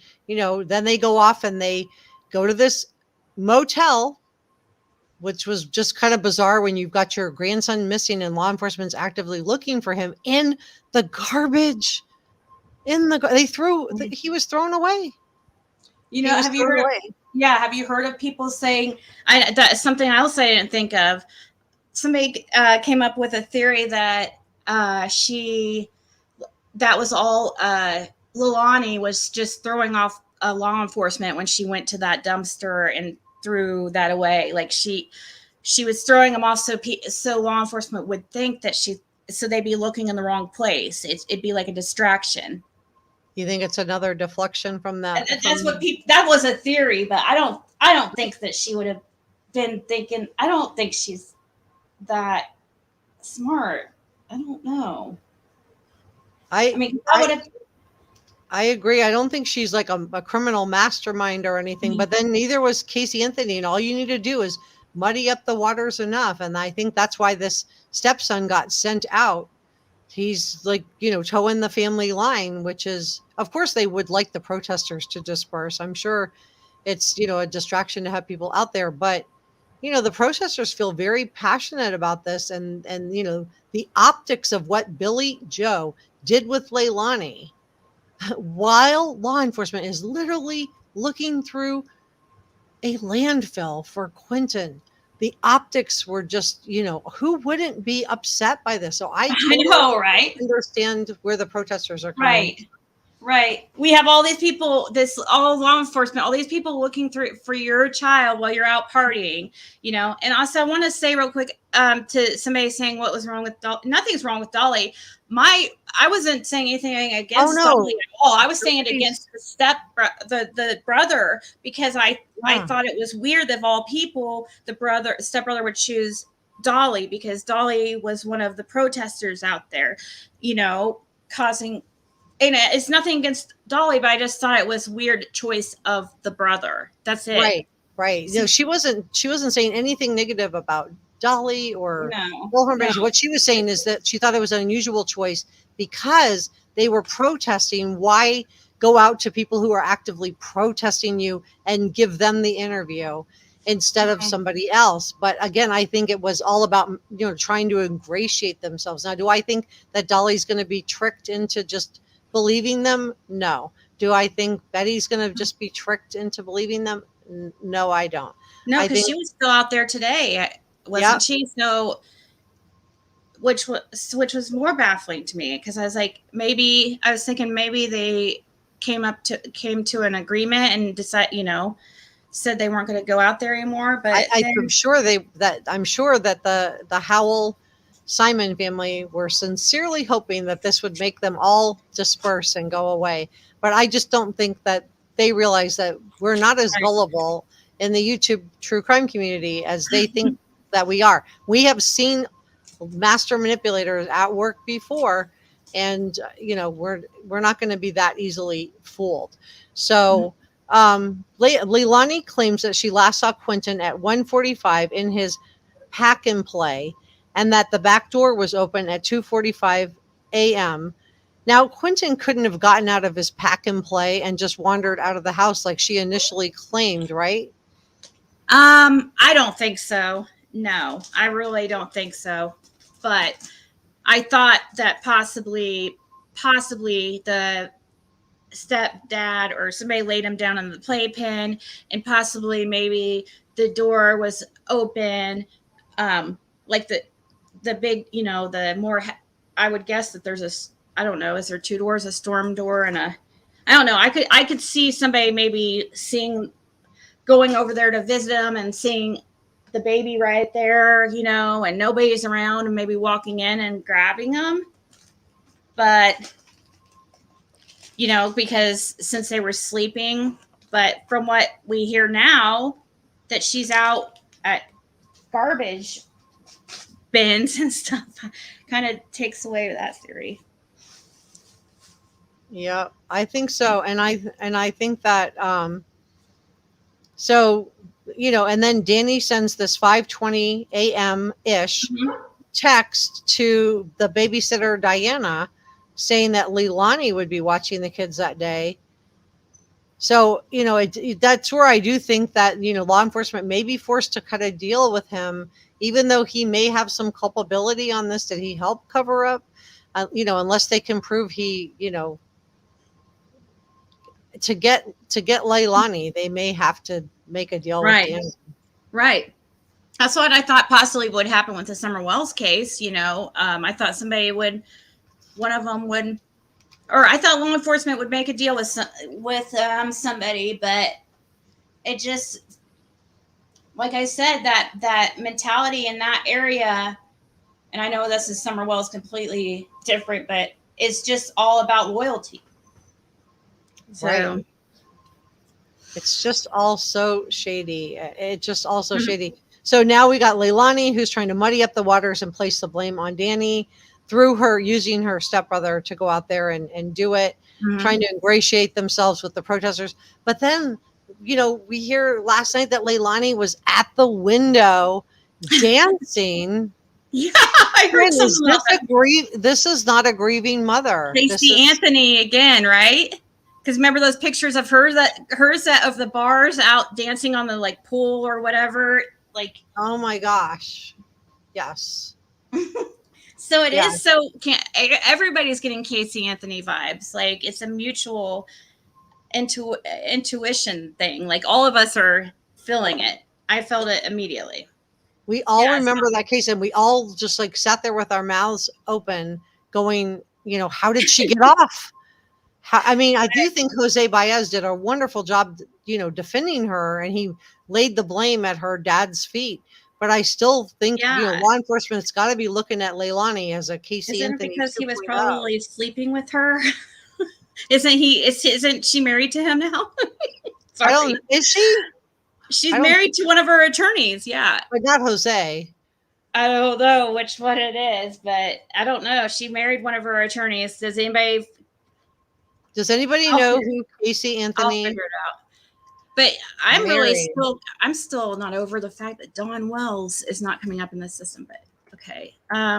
S1: they go off and they go to this motel, which was just kind of bizarre when you've got your grandson missing and law enforcement's actively looking for him in the garbage. He was thrown away.
S2: Have you heard have you heard of people saying, that's something else I didn't think of. Somebody came up with a theory that that was all Lelani was just throwing off law enforcement when she went to that dumpster and threw that away. Like she was throwing them off so law enforcement would think that so they'd be looking in the wrong place. It'd be like a distraction.
S1: You think it's another deflection from that?
S2: That's what that was a theory, but I don't think that she would have been thinking. I don't think she's that smart. I don't know. I mean,
S1: I agree. I don't think she's like a criminal mastermind or anything, but then neither was Casey Anthony. And all you need to do is muddy up the waters enough. And I think that's why this stepson got sent out. He's like, towing the family line, which is, of course, they would like the protesters to disperse. I'm sure it's, a distraction to have people out there, but the protesters feel very passionate about this and the optics of what Billie Jo did with Leilani while law enforcement is literally looking through a landfill for Quinton. The optics were just, who wouldn't be upset by this? So I
S2: know, right?
S1: Understand where the protesters are coming.
S2: Right. Right. We have all these people, all law enforcement, all these people looking through for your child while you're out partying, And also I want to say real quick to somebody saying what was wrong with Dolly. Nothing's wrong with Dolly. I wasn't saying anything against Dolly at all. I was saying it against the brother because I thought it was weird that of all people, the stepbrother would choose Dolly because Dolly was one of the protesters out there, causing. And it's nothing against Dolly, but I just thought it was weird choice of the brother. That's it.
S1: Right. She wasn't saying anything negative about Dolly or
S2: no.
S1: What she was saying is that she thought it was an unusual choice because they were protesting. Why go out to people who are actively protesting you and give them the interview instead of somebody else? But again, I think it was all about, trying to ingratiate themselves. Now, do I think that Dolly's going to be tricked into just believing them? No. Do I think Betty's going to just be tricked into believing them? No, I don't.
S2: No, because she was still out there today, wasn't she? So, which was more baffling to me because I was thinking maybe they came to an agreement and decided, said they weren't going to go out there anymore. But
S1: I'm sure that the Howell Simon family were sincerely hoping that this would make them all disperse and go away. But I just don't think that they realize that we're not as gullible in the YouTube true crime community as they think that we are. We have seen master manipulators at work before, and we're not going to be that easily fooled. So Leilani claims that she last saw Quinton at 1:45 in his pack and play. and that the back door was open at 2:45 a.m. Now, Quinton couldn't have gotten out of his pack and play and just wandered out of the house like she initially claimed, right?
S2: I don't think so. No, I really don't think so. But I thought that possibly the stepdad or somebody laid him down in the playpen, and possibly maybe the door was open, like the big, the more. I would guess that there's I don't know. Is there two doors, a storm door and I don't know. I could see somebody maybe going over there to visit them and seeing the baby right there, and nobody's around, and maybe walking in and grabbing them. But, because since they were sleeping, but from what we hear now, that she's out at garbage bins and stuff, kind of takes away that theory.
S1: Yeah, I think so. And I think that, so, and then Danny sends this 5:20 a.m. ish text to the babysitter, Diana, saying that Leilani would be watching the kids that day. So, that's where I do think that, law enforcement may be forced to cut a deal with him, even though he may have some culpability on this that he helped cover up, unless they can prove he, to get Leilani, they may have to make a deal with Danny.
S2: Right. That's what I thought possibly would happen with the Summer Wells case. I thought one of them would, or I thought law enforcement would make a deal with somebody, but it just, like I said, that mentality in that area, and I know this is Summer Wells completely different, but it's just all about loyalty. So
S1: right. It's just all so shady. It's just also shady. So now we got Leilani, who's trying to muddy up the waters and place the blame on Danny through her using her stepbrother to go out there and do it, trying to ingratiate themselves with the protesters. But then, we hear last night that Leilani was at the window dancing.
S2: Yeah, I heard something about that.
S1: This is not a grieving mother.
S2: Casey Anthony again, right? Because remember those pictures of hers of the bars out dancing on the pool or whatever,
S1: oh my gosh, yes.
S2: So it is so everybody's getting Casey Anthony vibes. It's a mutual intuition thing. All of us are feeling it. I felt it immediately.
S1: We all remember that case, and we all just sat there with our mouths open going, how did she get off? I do think Jose Baez did a wonderful job, defending her, and he laid the blame at her dad's feet. But I still think, law enforcement's got to be looking at Leilani as a Casey Anthony.
S2: Because he was probably sleeping with her. Isn't she married to him now? Sorry.
S1: Is she?
S2: She's married to one of her attorneys. Yeah.
S1: But not Jose.
S2: I don't know which one it is, but I don't know. She married one of her attorneys. Does anybody
S1: know who Casey Anthony?
S2: I'll figure it out. But I'm still not over the fact that Don Wells is not coming up in the system. But okay,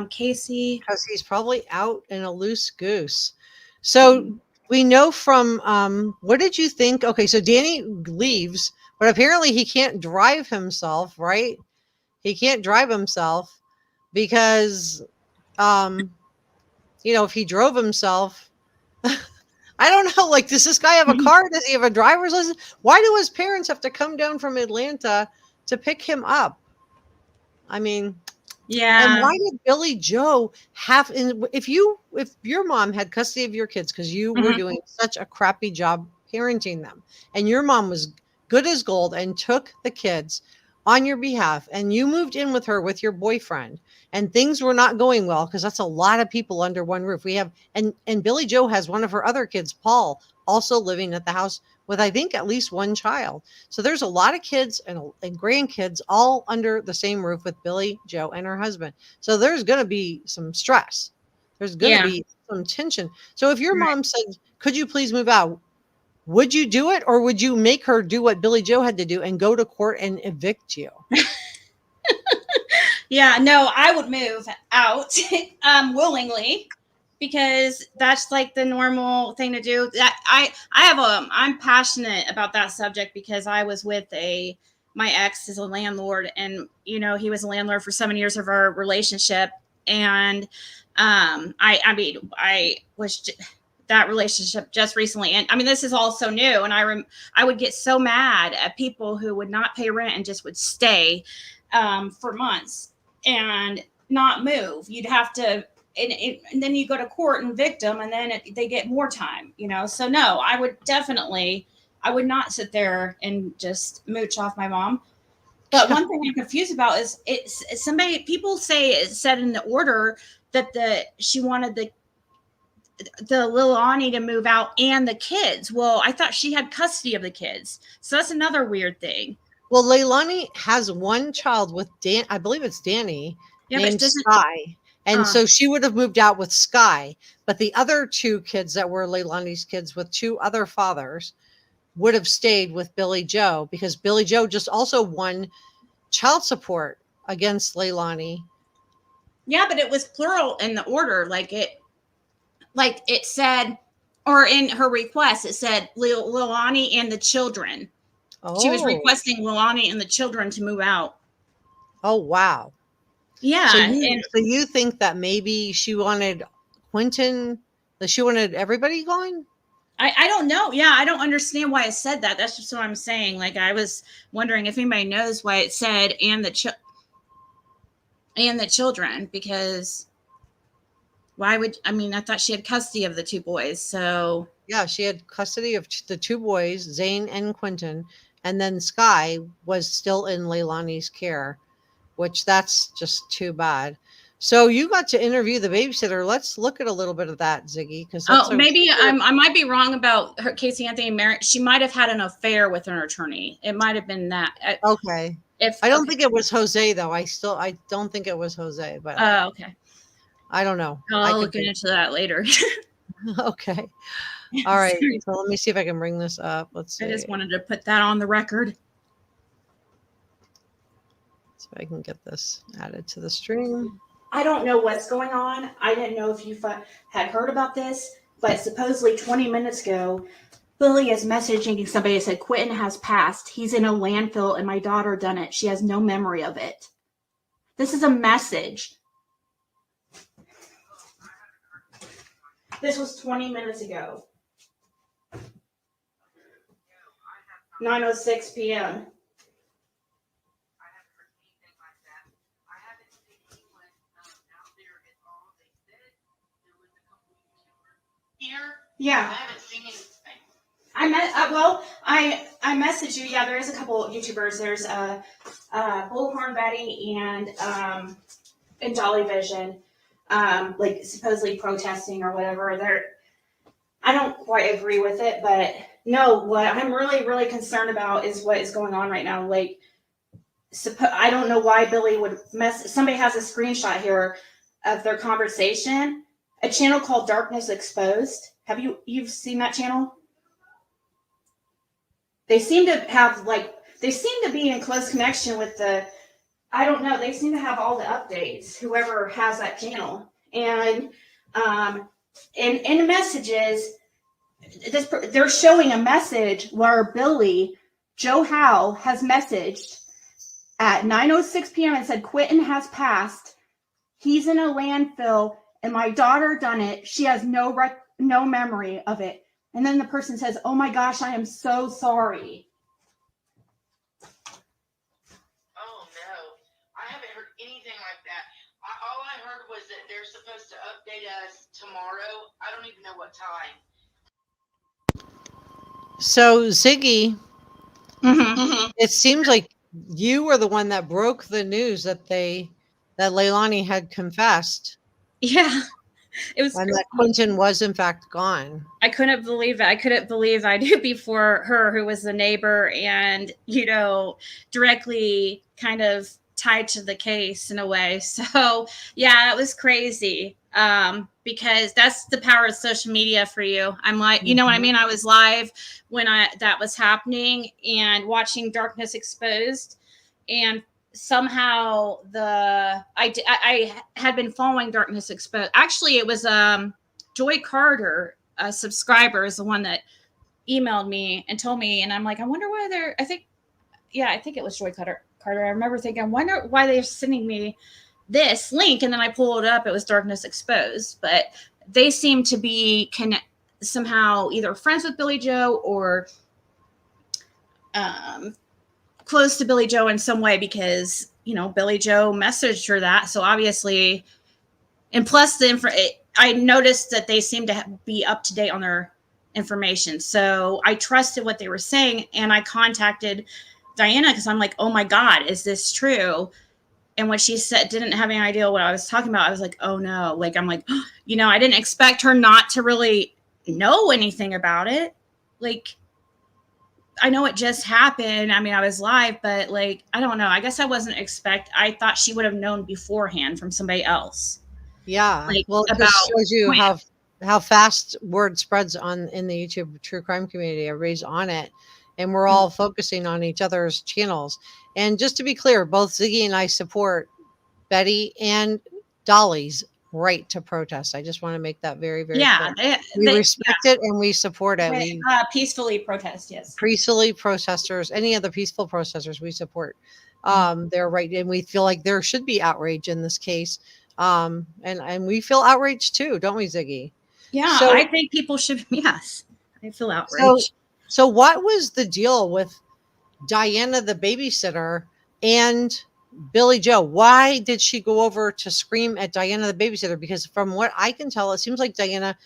S2: Casey,
S1: because he's probably out in a loose goose. So we know from what did you think? Okay, so Danny leaves, but apparently he can't drive himself, right? He can't drive himself because, if he drove himself. I don't know. Does this guy have a car? Does he have a driver's license? Why do his parents have to come down from Atlanta to pick him up?
S2: Yeah.
S1: And why did Billie Jo have? If your mom had custody of your kids because you were doing such a crappy job parenting them, and your mom was good as gold and took the kids on your behalf, and you moved in with her with your boyfriend, and things were not going well because that's a lot of people under one roof. We have and Billie Jo has one of her other kids, Paul, also living at the house with I think at least one child. So there's a lot of kids and grandkids all under the same roof with Billie Jo and her husband. So there's going to be some stress. There's going to be some tension. So if your mom said, "Could you please move out?" Would you do it, or would you make her do what Billie Jo had to do and go to court and evict you?
S2: Yeah, no, I would move out willingly because that's like the normal thing to do. That I'm passionate about that subject because I was with my ex is a landlord, and he was a landlord for 7 years of our relationship, and I mean I was that relationship just recently, and I mean this is all so new, and I would get so mad at people who would not pay rent and just would stay for months and not move. You'd have to, and then you go to court and victim, and then they get more time, So no, I would not sit there and just mooch off my mom. But one thing I'm confused about is people say it said in the order that she wanted the Lelani to move out and the kids. Well, I thought she had custody of the kids. So that's another weird thing.
S1: Well, Leilani has one child with Dan. I believe it's Danny, named Sky. And so she would have moved out with Sky. But the other two kids that were Leilani's kids with two other fathers would have stayed with Billie Jo, because Billie Jo just also won child support against Leilani.
S2: Yeah, but it was plural in the order. Like it said, or in her request, it said Leilani and the children. Oh. She was requesting Leilani and the children to move out.
S1: Oh, wow.
S2: Yeah.
S1: So you think that maybe she wanted Quinton, that she wanted everybody gone?
S2: I don't know. Yeah, I don't understand why it said that. That's just what I'm saying. Like, I was wondering if anybody knows why it said and the children, because why would, I mean, I thought she had custody of the two boys. So
S1: yeah, she had custody of the two boys, Zane and Quinton, and then Sky was still in Leilani's care, which that's just too bad. So you got to interview the babysitter. Let's look at a little bit of that, Ziggy. Because
S2: maybe I might be wrong about her, Casey Anthony Merritt. She might have had an affair with an attorney. It might have been that.
S1: Okay. I don't think it was Jose though. I don't think it was Jose. But
S2: okay.
S1: I don't know.
S2: I'll look into that later.
S1: Okay. All right. So let me see if I can bring this up. Let's see.
S2: I just wanted to put that on the record.
S1: So I can get this added to the stream.
S2: I don't know what's going on. I didn't know if you had heard about this, but supposedly 20 minutes ago, Billy is messaging somebody that said, Quinton has passed. He's in a landfill and my daughter done it. She has no memory of it. This is a message. This was 20 minutes ago. 9:06 p.m. Yeah. I haven't seen anything. I messaged you. Yeah, there is a couple of YouTubers. There's Bullhorn Betty and Dolly Vision, like supposedly protesting or whatever. I don't quite agree with it, but no, what I'm really, really concerned about is what is going on right now. Like, I don't know why Billy would somebody has a screenshot here of their conversation. A channel called Darkness Exposed. Have you've seen that channel? They seem to be in close connection with I don't know, they seem to have all the updates, whoever has that channel. And in the messages, they're showing a message where Billy Joe Howe has messaged at 9:06 p.m. and said, Quinton has passed. He's in a landfill. And my daughter done it. She has no memory of it. And then the person says, oh my gosh, I am so sorry.
S3: Oh no, I haven't heard anything like that. All I heard was that they're supposed to update us tomorrow. I don't even know what time.
S1: So Ziggy, it seems like you were the one that broke the news that Leilani had confessed.
S2: Yeah, it was.
S1: And that Quinton was in fact gone.
S2: I couldn't believe it. I couldn't believe I knew before her, who was the neighbor and, directly kind of tied to the case in a way. So yeah, it was crazy. Because that's the power of social media for you. I'm like, you know what I mean? I was live when that was happening and watching Darkness Exposed. And somehow I had been following Darkness Exposed. Actually, it was Joy Carter, a subscriber, is the one that emailed me and told me, and I'm like, I wonder why they're. I think it was Joy Carter. I remember thinking, I wonder why they're sending me this link, and then I pulled it up. It was Darkness Exposed, but they seem to be somehow either friends with Billie Jo or close to Billie Jo in some way, because Billie Jo messaged her that. So obviously, and plus I noticed that they seem to be up to date on their information. So I trusted what they were saying, and I contacted Diana because I'm like, oh my God, is this true? And when she said didn't have any idea what I was talking about, I was like, oh no. Like, I'm like, I didn't expect her not to really know anything about it. Like, I know it just happened. I mean, I was live, but like, I don't know. I guess I I thought she would have known beforehand from somebody else.
S1: Yeah.
S2: Like,
S1: Well, it just shows you how fast word spreads in the YouTube true crime community. Everybody's on it, and we're all focusing on each other's channels. And just to be clear, both Ziggy and I support Betty and Dolly's right to protest. I just want to make that very, very clear. We respect it and we support it. We
S2: peacefully protest, yes.
S1: Peacefully protesters, any of the peaceful protesters we support. They're right, and we feel like there should be outrage in this case. And we feel outraged too, don't we, Ziggy?
S2: Yeah,
S1: so,
S2: I think people should. Yes, I feel outraged.
S1: So what was the deal with Diana the babysitter and Billie Jo? Why did she go over to scream at Diana the babysitter? Because from what I can tell, it seems like Diana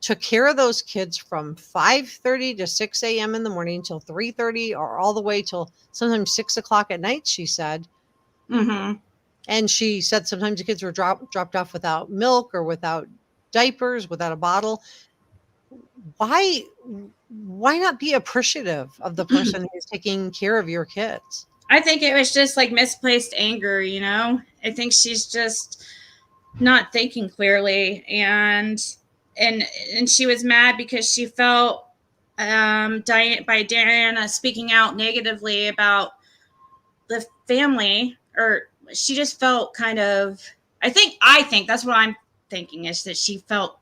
S1: took care of those kids from 5:30 to 6 a.m. in the morning till 3:30, or all the way till sometimes 6 o'clock at night, she said.
S2: Mm-hmm.
S1: And she said sometimes the kids were dropped off without milk or without diapers, without a bottle. Why not be appreciative of the person who's taking care of your kids?
S2: I think it was just like misplaced anger, I think she's just not thinking clearly, and she was mad because she felt by Diana speaking out negatively about the family, or she just felt kind of, I think that's what I'm thinking, is that she felt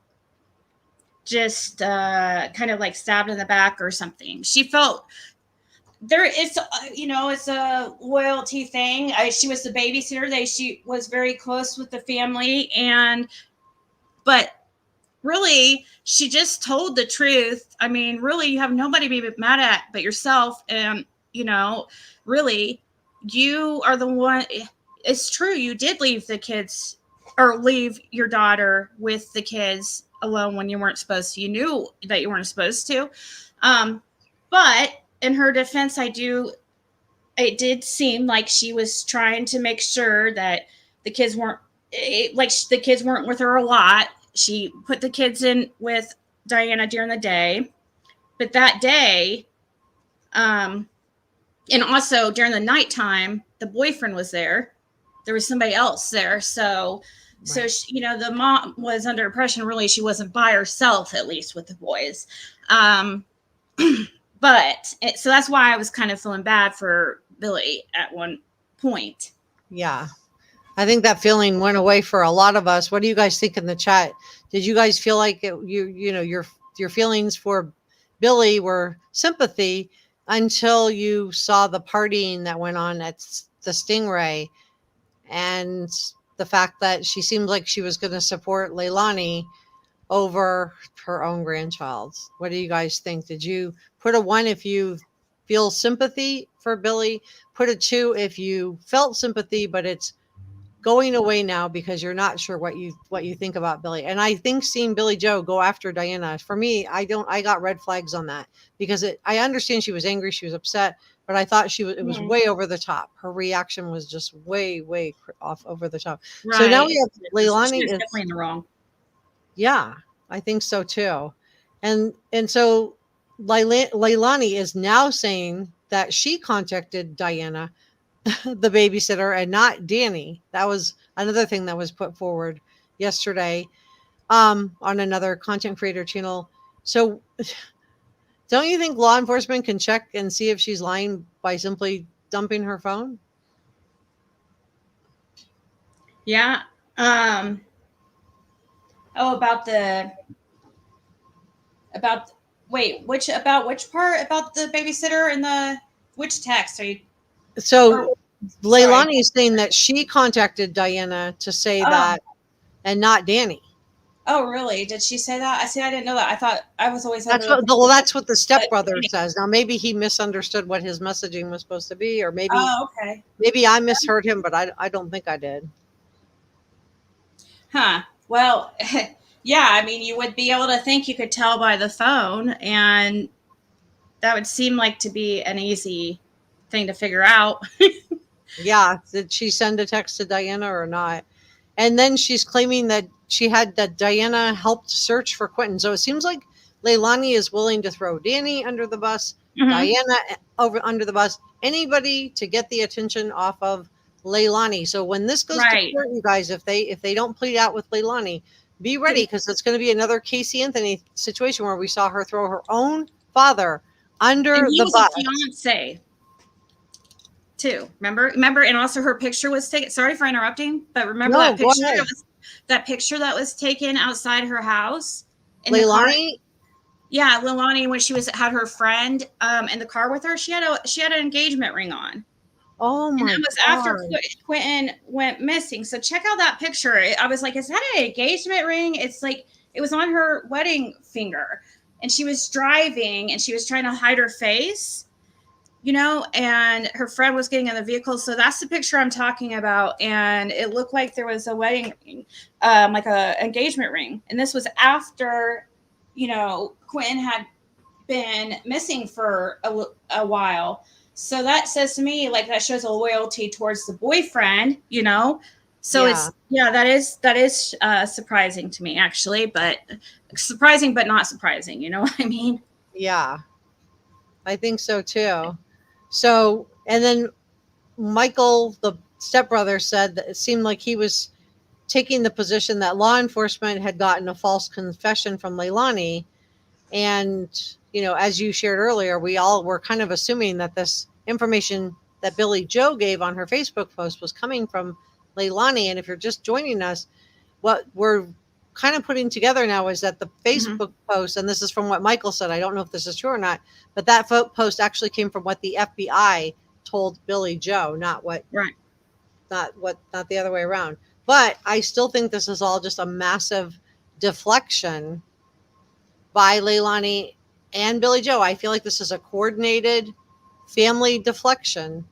S2: just kind of like stabbed in the back or something. She felt it's a loyalty thing. She was the babysitter. She was very close with the family, but really, she just told the truth. I mean, really, you have nobody to be mad at but yourself. And, really, you are the one. It's true. You did leave the kids, or leave your daughter with the kids alone when you weren't supposed to. You knew that you weren't supposed to. But in her defense, it did seem like she was trying to make sure that the kids weren't with her a lot. She put the kids in with Diana during the day, but that day, and also during the nighttime, the boyfriend was there. There was somebody else there. So she, the mom was under impression, really, she wasn't by herself, at least with the boys. So that's why I was kind of feeling bad for Billie at one point.
S1: Yeah. I think that feeling went away for a lot of us. What do you guys think in the chat? Did you guys feel like your feelings for Billie were sympathy until you saw the partying that went on at the Stingray, and the fact that she seemed like she was going to support Leilani over her own grandchild? What do you guys think? Did you put a 1 if you feel sympathy for Billie? Put a 2 if you felt sympathy, but it's going away now because you're not sure what you think about Billie. And I think seeing Billie Jo go after Diana, for me, I got red flags on that, because I understand she was angry, she was upset, but I thought it was way over the top. Her reaction was just way off over the top. Right. So now we have Leilani is
S2: definitely in the wrong.
S1: Yeah, I think so too. And so Leilani is now saying that she contacted Diana, the babysitter, and not Danny. That was another thing that was put forward yesterday on another content creator channel. So don't you think law enforcement can check and see if she's lying by simply dumping her phone?
S2: Yeah. Oh, about which part about the babysitter and the which text are you?
S1: So
S2: Or sorry.
S1: Leilani is saying that she contacted Diana to say
S2: Oh,
S1: that, and not Danny.
S2: oh, really? Did she say that? I see. I didn't know that. I thought I was always under
S1: That's
S2: the
S1: what well, that's what the
S2: but
S1: stepbrother says. Now maybe he misunderstood what his messaging was supposed to be, or
S2: oh, okay.
S1: maybe I misheard him, but I don't think I did.
S2: Huh. Well, yeah. I mean, you would be able to think you could tell by the phone, and that would seem like to be an easy thing to figure out.
S1: Yeah, did she send a text to Diana or not? And then she's claiming that that Diana helped search for Quinton. So it seems like Leilani is willing to throw Danny under the bus,
S2: Hmm.
S1: Diana over under the bus, anybody to get the attention off of Leilani. So when this goes to
S2: Right.
S1: court, you guys, if they don't plead out with Leilani, be ready because it's going to be another Casey Anthony situation where we saw her throw her own father under
S2: And he
S1: the
S2: was a
S1: bus.
S2: fiance too. Remember, and also her picture was taken. Sorry for interrupting, but remember
S1: No,
S2: that
S1: go
S2: picture
S1: ahead.
S2: that picture that was taken outside her house in the car.
S1: Leilani.
S2: Yeah, Lelani, when she had her friend in the car with her, she had an engagement ring on.
S1: Oh
S2: And
S1: my
S2: that was after
S1: God.
S2: Quinton went missing. So check out that picture. I was like, is that an engagement ring? It's like it was on her wedding finger. And she was driving and she was trying to hide her face, and her friend was getting in the vehicle. So that's the picture I'm talking about. And it looked like there was a wedding ring, like a engagement ring. And this was after, Quinton had been missing for a while. So that says to me, like, that shows a loyalty towards the boyfriend. So
S1: Yeah.
S2: that is surprising to me, actually, but surprising, but not surprising. You know what I mean?
S1: Yeah. I think so too. So, and then Michael, the stepbrother, said that it seemed like he was taking the position that law enforcement had gotten a false confession from Leilani. And, as you shared earlier, we all were kind of assuming that this information that Billie Jo gave on her Facebook post was coming from Leilani. And if you're just joining us, what we're kind of putting together now is that the Facebook post, and this is from what Michael said, I don't know if this is true or not, but that post actually came from what the FBI told Billie Jo,
S2: Right.
S1: not the other way around. But I still think this is all just a massive deflection by Leilani and Billie Jo. I feel like this is a coordinated family deflection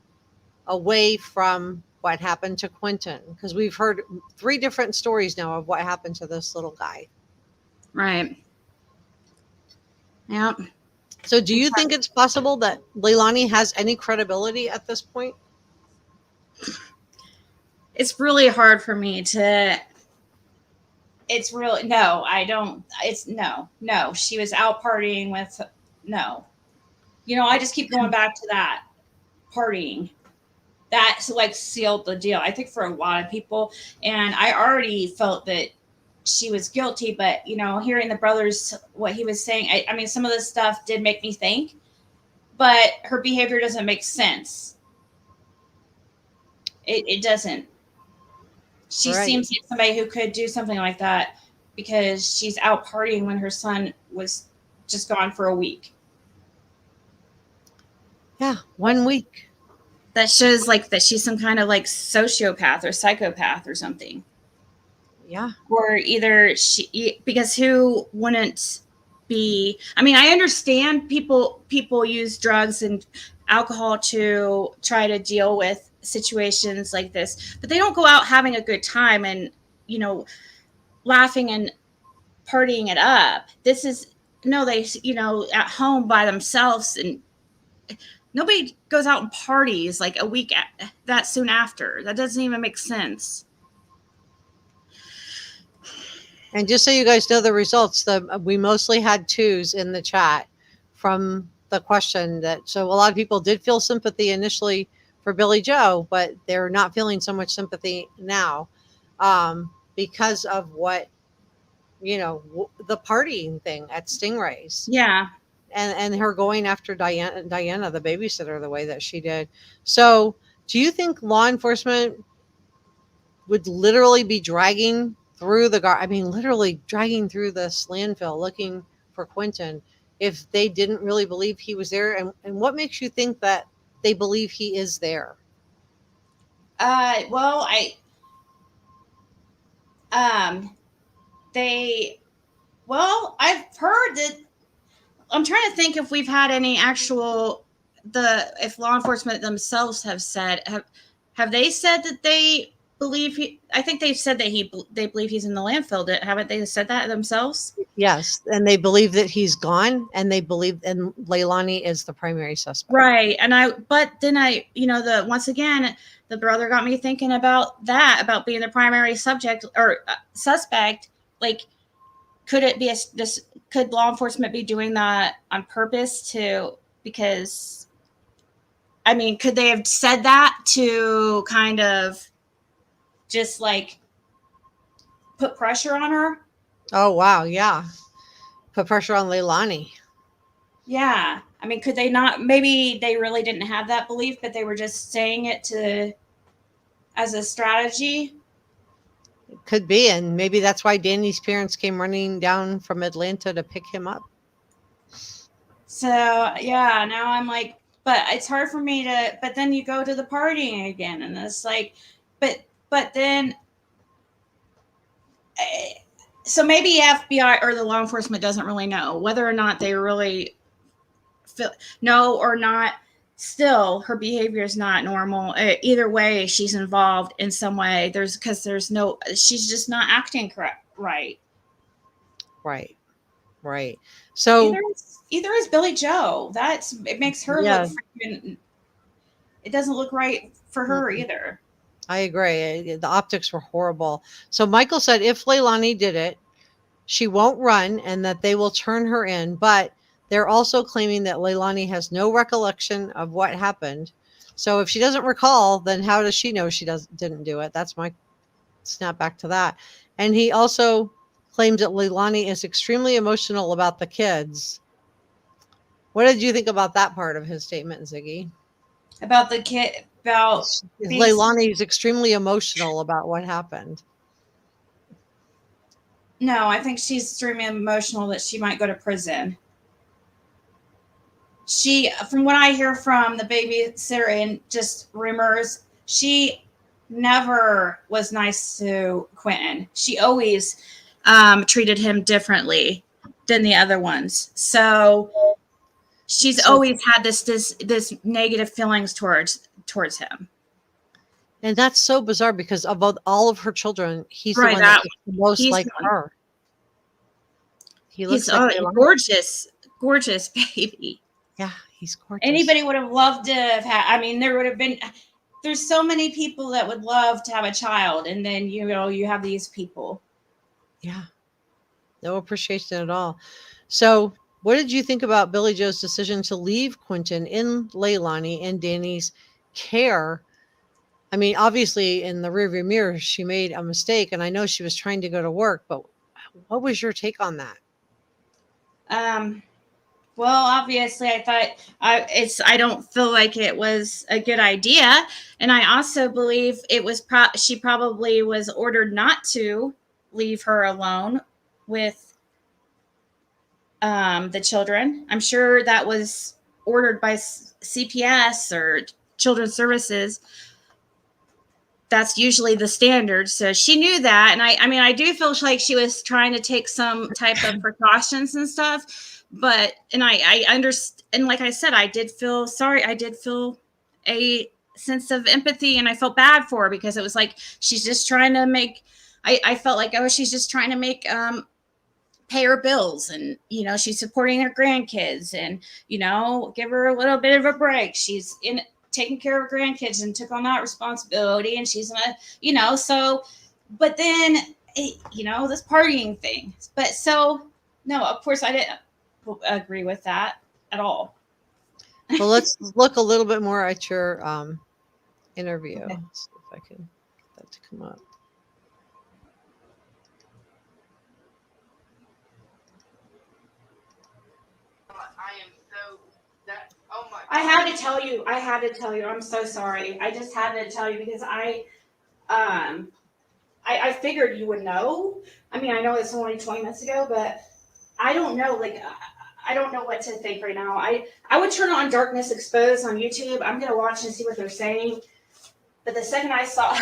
S1: away from what happened to Quinton, because we've heard 3 different stories now of what happened to this little guy.
S2: Right. Yeah.
S1: So do you think it's possible that Leilani has any credibility at this point?
S2: It's really hard for me to. It's really no. I don't. It's no. She was out partying with no. I just keep going back to that partying. That like sealed the deal, I think, for a lot of people. And I already felt that she was guilty, but hearing the brothers, what he was saying, I mean, some of this stuff did make me think, but her behavior doesn't make sense. It doesn't. She
S1: Right.
S2: seems like somebody who could do something like that because she's out partying when her son was just gone for a week.
S1: Yeah, 1 week.
S2: That shows like that she's some kind of like sociopath or psychopath or something.
S1: Yeah.
S2: Or either because who wouldn't be? I mean, I understand people use drugs and alcohol to try to deal with situations like this, but they don't go out having a good time and laughing and partying it up. This is no, they at home by themselves, and nobody goes out and parties like a week that soon after. That doesn't even make sense.
S1: And just so you guys know the results, we mostly had 2s in the chat from the question so a lot of people did feel sympathy initially for Billie Jo, but they're not feeling so much sympathy now because of what, the partying thing at Stingrays.
S2: Yeah.
S1: And her going after Diana, the babysitter, the way that she did. So do you think law enforcement would literally be dragging through literally dragging through this landfill looking for Quinton if they didn't really believe he was there? And what makes you think that they believe he is there?
S2: Well, they, well, I've heard that. I'm trying to think if we've had any actual if law enforcement themselves have they said that they believe I think they've said that they believe he's in the landfill. Haven't they said that themselves?
S1: Yes, and they believe that he's gone, and they believe and Leilani is the primary suspect.
S2: Right. But then once again, the brother got me thinking about being the primary subject or suspect. Like, could it be could law enforcement be doing that on purpose because, I mean, could they have said that to kind of just like put pressure on her?
S1: Oh, wow. Yeah. Put pressure on Leilani.
S2: Yeah. I mean, could they not? Maybe they really didn't have that belief, but they were just saying it as a strategy.
S1: It could be. And maybe that's why Danny's parents came running down from Atlanta to pick him up.
S2: So, yeah, now I'm like, but it's hard for me but then you go to the partying again, and it's like, but then, so maybe FBI or the law enforcement doesn't really know whether or not they really know or not. Still, her behavior is not normal. Either way, she's involved in some way. She's just not acting correct. Right.
S1: Right. So
S2: either is Billie Jo. It makes her look freaking, it doesn't look right for her either.
S1: I agree. The optics were horrible. So Michael said if Leilani did it, she won't run and that they will turn her in. But they're also claiming that Leilani has no recollection of what happened. So if she doesn't recall, then how does she know she didn't do it? That's my snap back to that. And he also claims that Leilani is extremely emotional about the kids. What did you think about that part of his statement, Ziggy?
S2: About the kid, about
S1: Leilani is extremely emotional about what happened.
S2: No, I think she's extremely emotional that she might go to prison. From what I hear from the babysitter and just rumors, she never was nice to Quinton. She always treated him differently than the other ones. So she's always had this negative feelings towards him.
S1: And that's so bizarre because of all of her children, he's the one that looks the most like her. He looks like
S2: a gorgeous baby.
S1: Yeah, he's gorgeous.
S2: Anybody would have loved to have had, I mean, there's so many people that would love to have a child, and then you have these people.
S1: Yeah. No appreciation at all. So what did you think about Billie Jo's decision to leave Quinton in Leilani and Danny's care? I mean, obviously in the rearview mirror, she made a mistake, and I know she was trying to go to work, but what was your take on that?
S2: Well, obviously I thought I don't feel like it was a good idea. And I also believe it was she probably was ordered not to leave her alone with the children. I'm sure that was ordered by CPS or Children's Services. That's usually the standard. So she knew that. And I mean, I do feel like she was trying to take some type of precautions and stuff. But, and I understand, and like I said, I did feel sorry. I did feel a sense of empathy, and I felt bad for her because it was like, she's just trying to make, I felt like, oh, she's just trying to make, pay her bills, and, she's supporting her grandkids, and, give her a little bit of a break. She's taking care of her grandkids and took on that responsibility, and she's gonna, so, but then, this partying thing. But so, no, of course I didn't agree with that at all.
S1: Well, let's look a little bit more at your interview. Okay. See if I can get that to come up.
S2: I had to tell you. I'm so sorry. I just had to tell you because I figured you would know. I mean, I know it's only 20 minutes ago, but I don't know. Like, I don't know what to think right now. I would turn on Darkness Exposed on YouTube. I'm gonna watch and see what they're saying. But the second I saw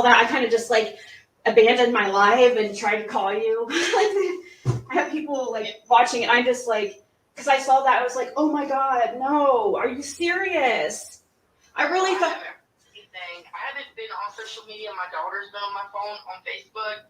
S2: that, I kind of just like abandoned my live and tried to call you. Like, I have people like watching, and I'm just like, because I saw that, I was like, oh my god, no, are you serious? I really thought.
S3: I haven't been on social media. My daughter's been on my phone on Facebook,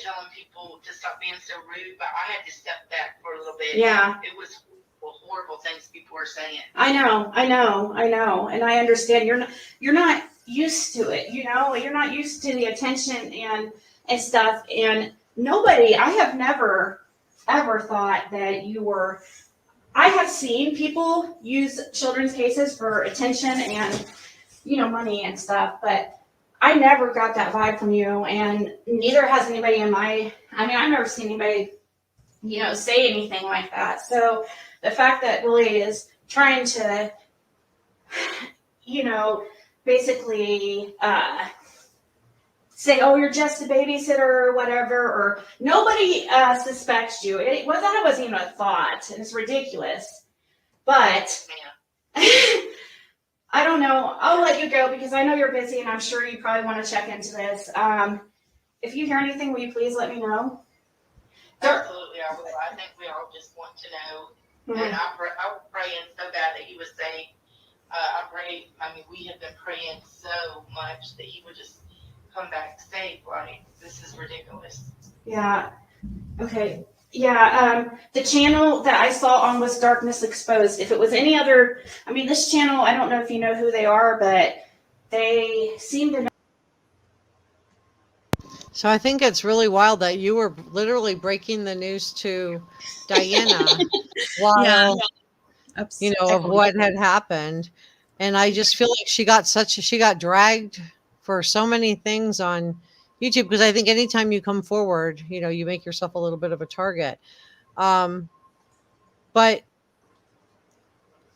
S3: telling people to stop being so rude. But I had to step back for a little bit.
S2: Yeah.
S3: It was horrible things people were saying.
S2: I know, and I understand you're not used to it. You're not used to the attention and stuff. And nobody, I have never ever thought that you were. I have seen people use children's cases for attention and money and stuff, but I never got that vibe from you, and neither has anybody in my. I mean, I've never seen anybody, say anything like that. So the fact that Willie is trying to, basically say, "Oh, you're just a babysitter" or whatever, or nobody suspects you. That wasn't even a thought, and it's ridiculous. But. I don't know. I'll let you go because I know you're busy, and I'm sure you probably want to check into this. If you hear anything, will you please let me know?
S3: Absolutely, I will. I think we all just want to know.
S2: Mhm.
S3: And I was praying so bad that he was safe. We have been praying so much that he would just come back safe. Like, this is ridiculous.
S2: Yeah. Okay. Yeah. The channel that I saw on was Darkness Exposed. If it was any other, this channel, I don't know if you know who they are, but they seem to know.
S1: So I think it's really wild that you were literally breaking the news to Diana while, of what had happened. And I just feel like she got dragged for so many things on YouTube, because I think anytime you come forward, you make yourself a little bit of a target. But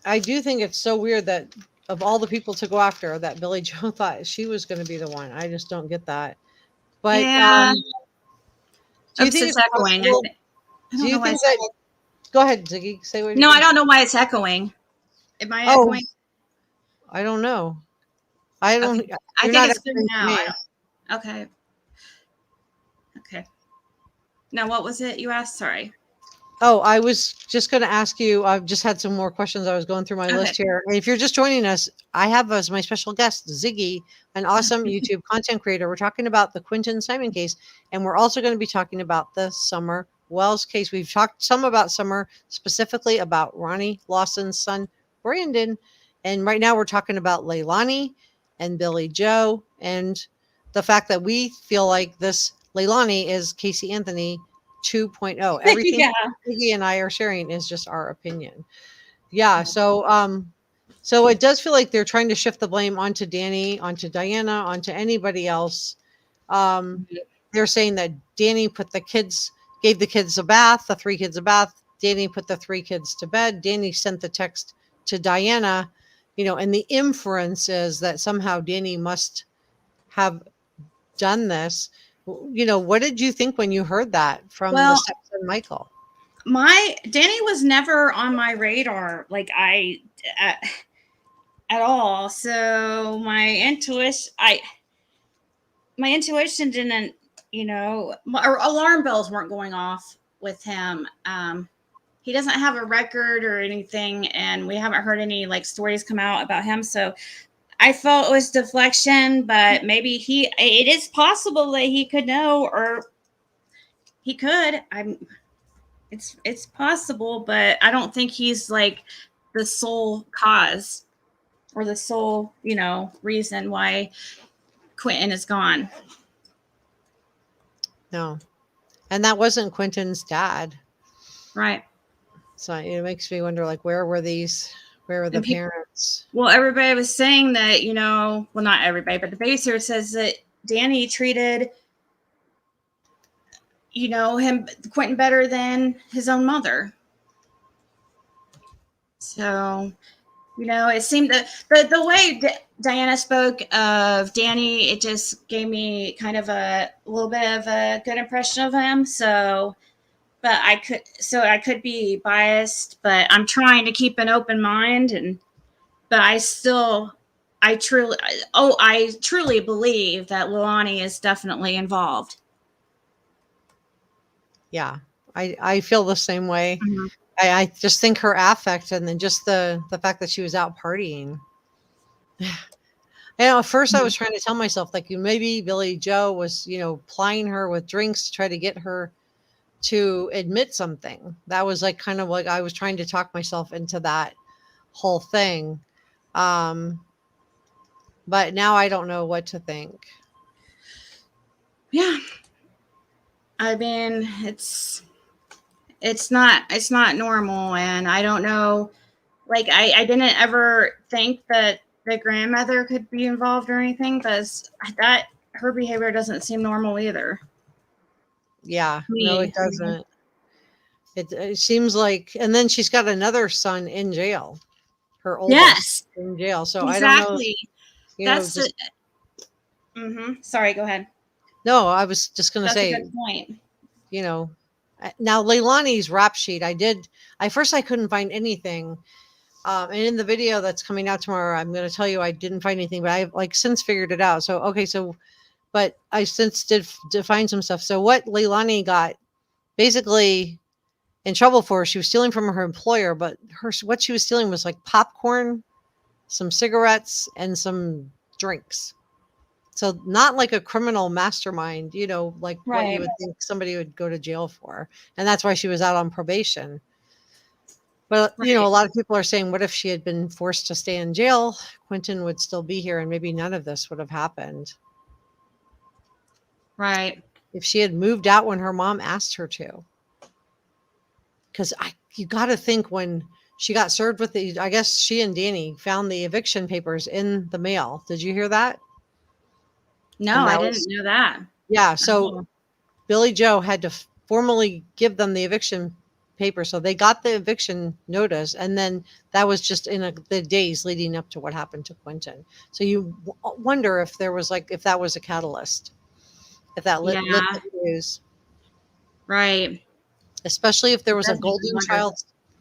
S1: I do think it's so weird that of all the people to go after, that Billie Jo thought she was going to be the one. I just don't get that. But
S2: Yeah.
S1: do you think it's
S2: echoing?
S1: possible?
S2: I
S1: Do
S2: don't
S1: you
S2: know why
S1: think
S2: it's
S1: that? Go ahead, Ziggy. Say what.
S2: No, I don't know why it's echoing. Am I echoing?
S1: I don't know. I don't.
S2: Okay. I
S1: You're
S2: think
S1: not
S2: it's good
S1: echoing to
S2: now.
S1: me.
S2: Okay. Now, what was it you asked? Sorry.
S1: Oh, I was just going to ask you. I've just had some more questions. I was going through my list here. And if you're just joining us, I have as my special guest, Ziggy, an awesome YouTube content creator. We're talking about the Quinton Simon case, and we're also going to be talking about the Summer Wells case. We've talked some about Summer, specifically about Ronnie Lawson's son, Brandon. And right now we're talking about Leilani and Billie Jo, and the fact that we feel like this Leilani is Casey Anthony 2.0. Everything Ziggy and I are sharing is just our opinion. Yeah. So it does feel like they're trying to shift the blame onto Danny, onto Diana, onto anybody else. They're saying that Danny gave the kids a bath, the 3 kids a bath. Danny put the 3 kids to bed. Danny sent the text to Diana, and the inference is that somehow Danny must have done this. What did you think when you heard that from the stepson Michael?
S2: Danny was never on my radar, at all. So my intuition didn't, or alarm bells weren't going off with him. He doesn't have a record or anything, and we haven't heard any stories come out about him. So I felt it was deflection, but maybe it is possible that he could know, or he could. It's possible, but I don't think he's the sole cause or the sole, reason why Quinton is gone.
S1: No. And that wasn't Quinton's dad.
S2: Right.
S1: So it makes me wonder, where were the parents?
S2: Well, everybody was saying that, well, not everybody, but the babysitter says that Danny treated, Quinton better than his own mother. So You know, it seemed that the way Diana spoke of Danny, it just gave me kind of a little bit of a good impression of him. So, but I could be biased, but I'm trying to keep an open mind, but I truly believe that Leilani is definitely involved.
S1: Yeah, I feel the same way.
S2: Mhm.
S1: I just think her affect, and then just the fact that she was out partying. And at first I was trying to tell myself, like, maybe Billie Jo was, plying her with drinks to try to get her to admit something. That was like kind of like I was trying to talk myself into that whole thing. Um, but now I don't know what to think.
S2: Yeah. I mean, it's not normal, and I don't know, like I didn't ever think that the grandmother could be involved or anything, because that her behavior doesn't seem normal either.
S1: Yeah, no,
S2: Me.
S1: it doesn't. It seems like, and then she's got another son in jail, her oldest
S2: Yes,
S1: in jail. So I don't know,
S2: exactly. That's
S1: just
S2: Sorry, go ahead.
S1: no, I was just going to
S2: That's a
S1: say,
S2: good point.
S1: you know, now Leilani's rap sheet, I first I couldn't find anything. And in the video that's coming out tomorrow, I'm going to tell you I didn't find anything, but I've like since figured it out. So, okay. So, but I since did find some stuff. So what Leilani got basically in trouble for, she was stealing from her employer, but what she was stealing was like popcorn, some cigarettes, and some drinks. So not like a criminal mastermind, like what you
S2: Right.
S1: would think somebody would go to jail for. And that's why she was out on probation. But, a
S2: Right.
S1: lot of people are saying, what if she had been forced to stay in jail? Quinton would still be here and maybe none of this would have happened.
S2: Right.
S1: If she had moved out when her mom asked her to. Because you got to think, when she got served with I guess she and Danny found the eviction papers in the mail. Did you hear that?
S2: No,
S1: And
S2: I
S1: that
S2: didn't
S1: was,
S2: know that.
S1: yeah. So
S2: Oh,
S1: Billie Jo had to formally give them the eviction paper. So they got the eviction notice. And then that was just in the days leading up to what happened to Quinton. So you wonder if there was if that was a catalyst, if that lit
S2: yeah.
S1: the news,
S2: Right.
S1: especially if there
S2: It
S1: was a
S2: does make me
S1: golden
S2: wonder.
S1: child,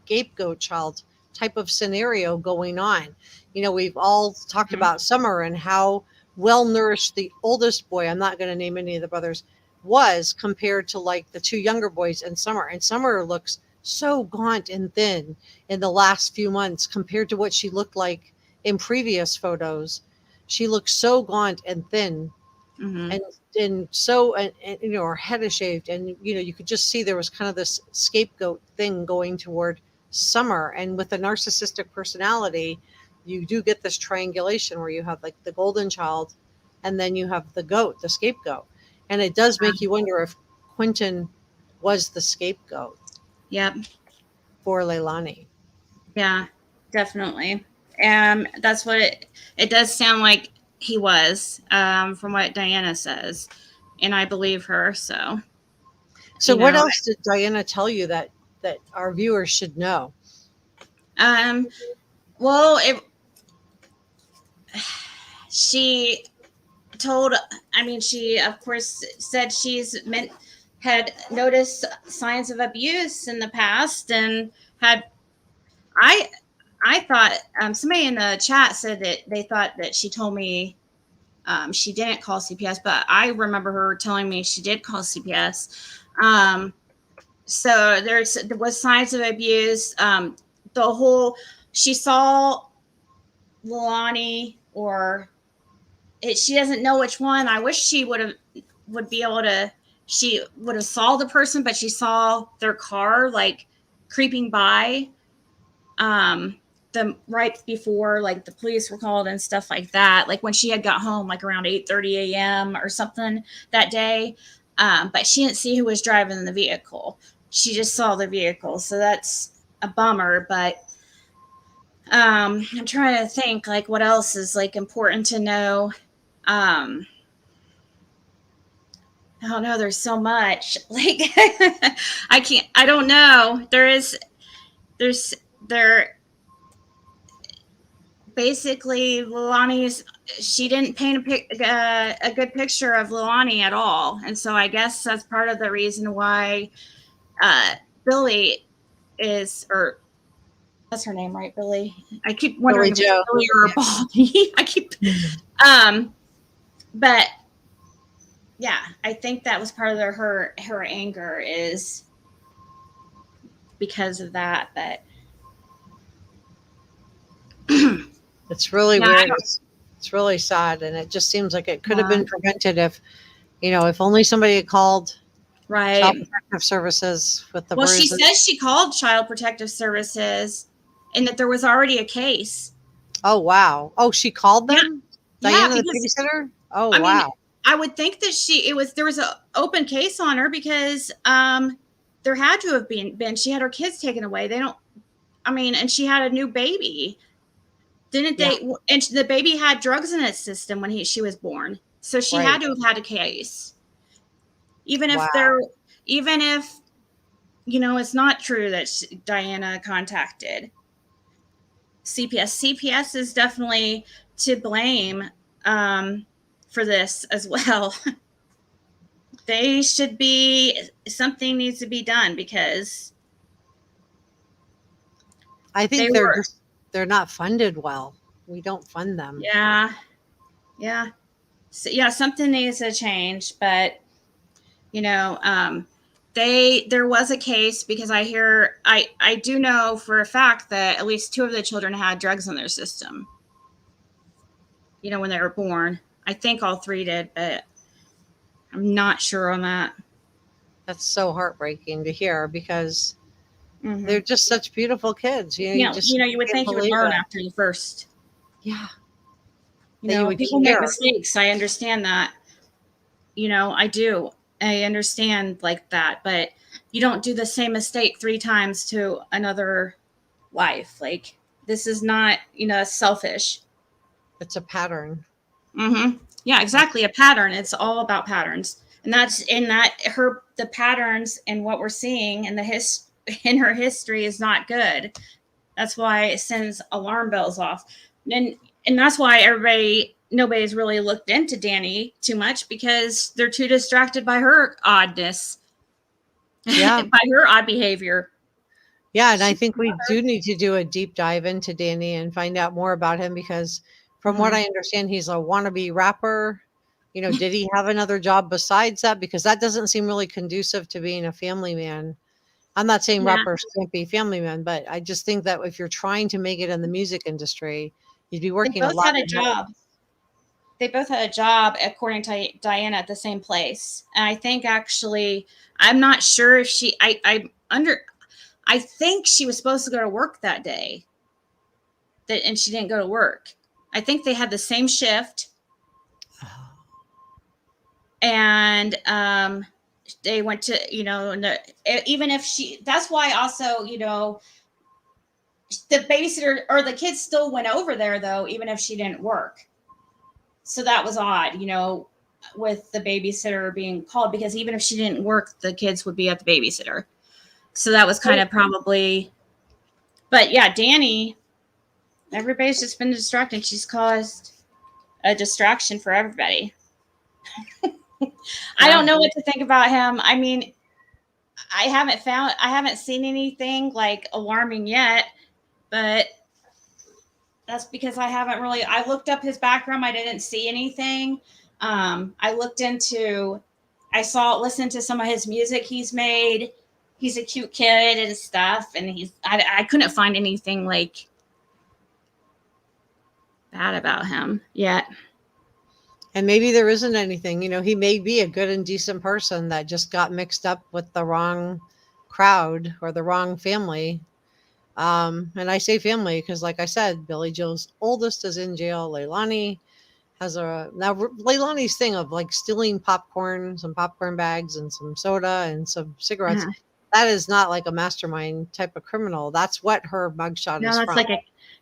S1: scapegoat child type of scenario going on. We've all talked
S2: Mhm.
S1: about Summer and how well nourished the oldest boy, I'm not going to name any of the brothers, was compared to like the two younger boys in Summer. And Summer looks so gaunt and thin in the last few months compared to what she looked like in previous photos. She looks so gaunt and thin,
S2: Mhm.
S1: and so, and her head is shaved, and you could just see there was kind of this scapegoat thing going toward Summer. And with a narcissistic personality, you do get this triangulation where you have like the golden child, and then you have the scapegoat. And it does make you wonder if Quinton was the scapegoat
S2: Yep.
S1: for Leilani.
S2: Yeah, definitely. That's what it does sound like he was, from what Diana says, and I believe her. So,
S1: So
S2: you
S1: what
S2: know,
S1: else did Diana tell you that our viewers should know?
S2: well, she told, I mean, she of course said had noticed signs of abuse in the past, and had I I thought, somebody in the chat said that they thought that she told me, she didn't call CPS, but I remember her telling me she did call CPS. So there was signs of abuse. She saw Lelani, or she doesn't know which one. I wish she would be able to. She would have saw the person, but she saw their car like creeping by. The right before like the police were called and stuff like that, like when she had got home like around 8:30 a.m. or something that day. But she didn't see who was driving the vehicle. She just saw the vehicle, so that's a bummer. But I'm trying to think like what else is like important to know. I don't know, there's so much like I don't know. There's there basically she didn't paint a good picture of Leilani at all. And so I guess that's part of the reason why Billy is, or that's her name, right? Billy. I keep wondering if it's Billy or Bobby. I keep, but yeah, I think that was part of her anger is because of that. But
S1: it's really weird. It's really sad, and it just seems like it could have been prevented if, if only somebody had called Child Protective Services with the bruises.
S2: She says she called Child Protective Services and that there was already a case.
S1: Oh, wow. Oh, she called them? Diana, the babysitter? Oh, wow.
S2: Mean, I would think that there was an open case on her because there had to have been. She had her kids taken away. And she had a new baby. Didn't they? And the baby had drugs in its system when she was born. So she had to have had a case. Even if it's not true that Diana contacted CPS. CPS is definitely to blame for this as well. Something needs to be done because
S1: I think they're not funded well. We don't fund them.
S2: Yeah. So, something needs to change, but there was a case because I do know for a fact that at least 2 of the children had drugs in their system. When they were born. I think all 3 did, but I'm not sure on that.
S1: That's so heartbreaking to hear because they're just such beautiful kids. You
S2: would think you would learn after the first.
S1: Yeah.
S2: People make mistakes. I understand that. I do. I understand like that, but you don't do the same mistake 3 times to another life. Like this is not, selfish.
S1: It's a pattern.
S2: Mm-hmm. Yeah, exactly. A pattern. It's all about patterns. And that's the patterns and what we're seeing in in her history is not good. That's why it sends alarm bells off. And that's why nobody's really looked into Danny too much because they're too distracted by her oddness.
S1: Yeah.
S2: By her odd behavior.
S1: Yeah. And I think we do need to do a deep dive into Danny and find out more about him because from what I understand, he's a wannabe rapper. Did he have another job besides that? Because that doesn't seem really conducive to being a family man. I'm not saying rappers can't be family men, but I just think that if you're trying to make it in the music industry, you'd be working a lot.
S2: They both had a job, according to Diana, at the same place. And I think actually, I'm not sure if I think she was supposed to go to work that day. And she didn't go to work. I think they had the same shift. And they went to, even if that's why also, the babysitter or the kids still went over there though, even if she didn't work. So that was odd, with the babysitter being called because even if she didn't work, the kids would be at the babysitter. So that was kind of probably, but yeah, Danny, everybody's just been distracted. She's caused a distraction for everybody. I don't know what to think about him. I mean, I haven't seen anything like alarming yet, but that's because I looked up his background. I didn't see anything. Listened to some of his music he's made. He's a cute kid and stuff. And I couldn't find anything like bad about him yet.
S1: And maybe there isn't anything, he may be a good and decent person that just got mixed up with the wrong crowd or the wrong family. And I say family because like I said, Billie Jo's oldest is in jail. Leilani has now Leilani's thing of like stealing popcorn, some popcorn bags and some soda and some cigarettes. That is not like a mastermind type of criminal. That's what her mugshot is from.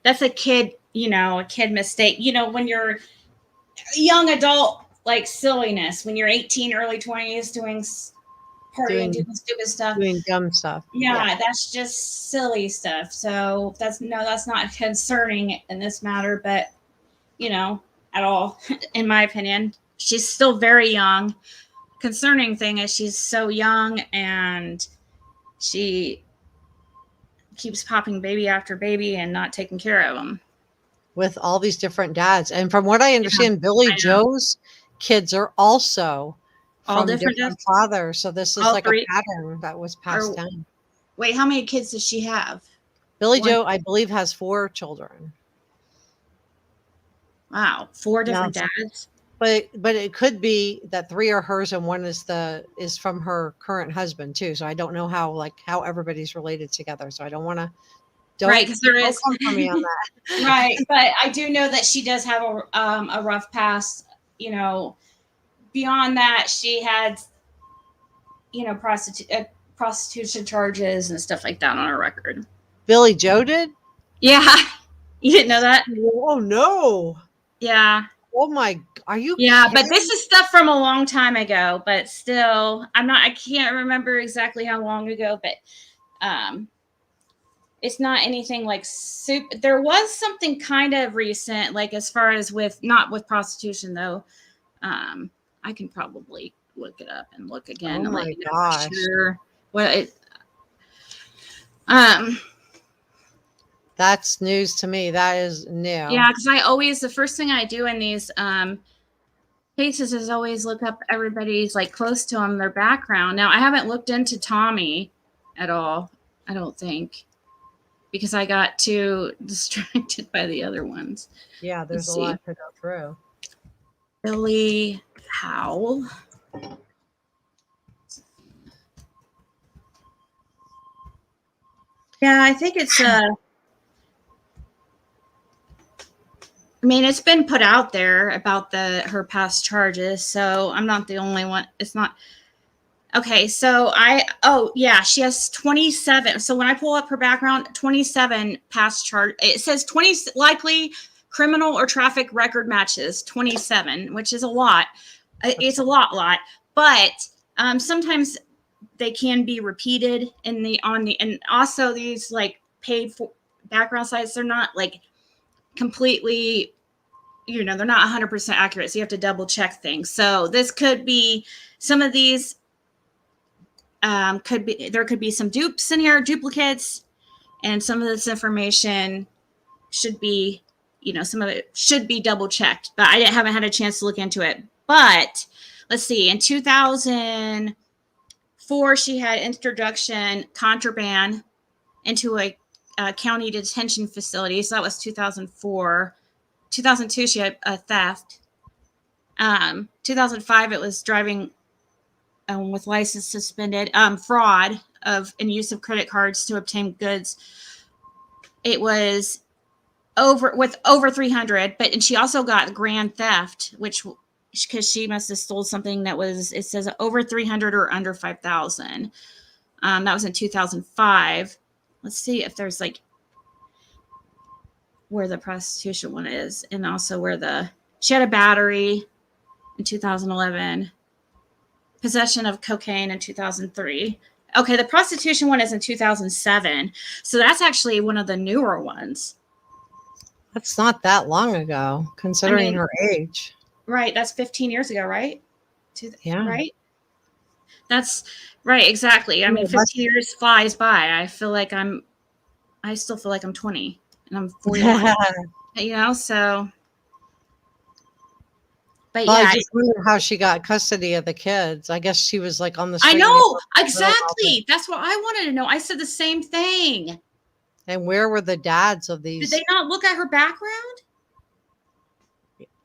S2: That's a kid, a kid mistake. When you're young adult, like silliness, when you're 18, early 20s doing partying, doing stupid stuff.
S1: Doing dumb stuff.
S2: Yeah, that's just silly stuff. So that's not concerning in this matter, but at all, in my opinion. She's still very young. Concerning thing is she's so young and she keeps popping baby after baby and not taking care of them.
S1: With all these different dads. And from what I understand, Billie Jo's kids are also
S2: All
S1: from
S2: different
S1: different fathers. So this is
S2: All
S1: like
S2: three?
S1: a pattern that was passed down.
S2: Wait, how many kids does she have?
S1: Billie
S2: One.
S1: Jo, I believe, has 4 children.
S2: Wow, 4 different dads.
S1: But it could be that 3 are hers and 1 is from her current husband too. So I don't know how everybody's related together. So I don't want to.
S2: Right, because there is.
S1: Come for me on that.
S2: Right, but I do know that she does have a rough past. Beyond that, she had prostitution charges and stuff like that on her record.
S1: Billie Jo did?
S2: Yeah, you didn't know that?
S1: Oh no.
S2: Yeah.
S1: Oh my, are you
S2: kidding? But this is stuff from a long time ago, but still I can't remember exactly how long ago, but it's not anything like super. There was something kind of recent, like as far as not with prostitution though. I can probably look it up and look again.
S1: Oh my gosh.
S2: Sure
S1: that's news to me. That is new.
S2: Yeah, because the first thing I do in these cases is always look up everybody's close to them, their background. Now I haven't looked into Tommy at all, I don't think, because I got too distracted by the other ones.
S1: Yeah, there's a lot to go through.
S2: Billie Howell. Yeah, I think it's it's been put out there about her past charges, so I'm not the only one. It's not. Okay, so she has 27. So when I pull up her background, 27 past charge. It says 20 likely criminal or traffic record matches, 27, which is a lot. It's a lot, but sometimes they can be repeated and also these paid for background sites. They're not completely, they're not 100% accurate. So you have to double check things. So this could be some of these. There could be some dupes in here, duplicates, and some of this information should be, some of it should be double checked, but I haven't had a chance to look into it. But let's see, in 2004, she had introduction contraband into a county detention facility. So that was 2004. 2002, she had a theft. 2005, it was driving with license suspended, fraud and use of credit cards to obtain goods. It was over 300, and she also got grand theft, which because she must have stole something that was, it says over 300 or under 5,000. That was in 2005. Let's see if there's where the prostitution one is, and also where she had a battery in 2011. Possession of cocaine in 2003. Okay, the prostitution one is in 2007. So that's actually one of the newer ones.
S1: That's not that long ago, considering her age.
S2: Right, that's 15 years ago, right?
S1: Yeah.
S2: Right? That's right, exactly. 15 years flies by. I still feel like I'm 20 and I'm 41. So. But
S1: well, I just wonder how she got custody of the kids. I guess she was on the street.
S2: I know, exactly. That's what I wanted to know. I said the same thing.
S1: And where were the dads of these?
S2: Did they not look at her background?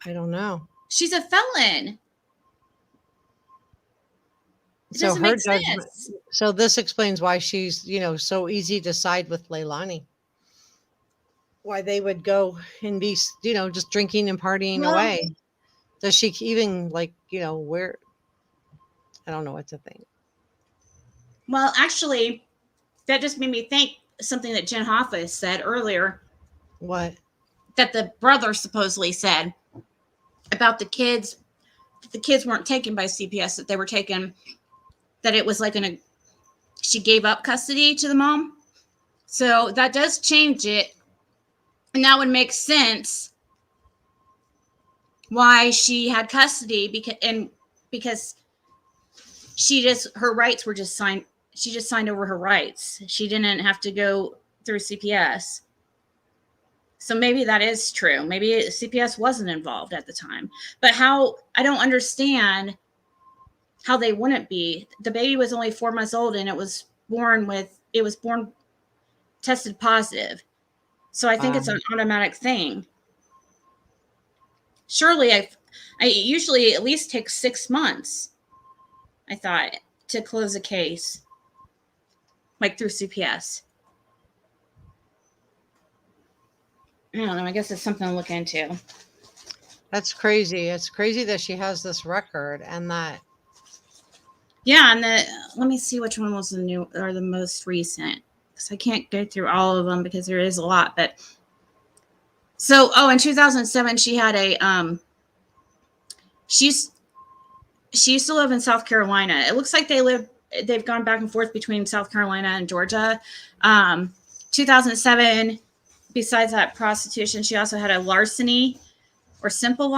S1: I don't know.
S2: She's a felon. It
S1: so
S2: doesn't
S1: her
S2: make
S1: judgment.
S2: sense.
S1: So this explains why she's, so easy to side with Leilani. Why they would go and be, just drinking and partying away. Does she even where? I don't know what to think.
S2: Well, actually, that just made me think something that Jen Hoffa said earlier.
S1: What?
S2: That the brother supposedly said about the kids. The kids weren't taken by CPS, that that it was like she gave up custody to the mom. So that does change it. And that would make sense why she had custody, because her rights were just signed. She just signed over her rights. She didn't have to go through CPS. So maybe that is true. Maybe CPS wasn't involved at the time. But I don't understand how they wouldn't be. The baby was only 4 months old, and it was born tested positive. So I think it's an automatic thing. Surely I usually at least takes 6 months, I thought, to close a case, like through CPS. I don't know. I guess it's something to look into.
S1: That's crazy. It's crazy that she has this record and that.
S2: Yeah, and let me see which one was the new or the most recent, because I can't go through all of them because there is a lot. But so, in 2007, she had she used to live in South Carolina. It looks like they've gone back and forth between South Carolina and Georgia. 2007. Besides that prostitution, she also had a larceny or simple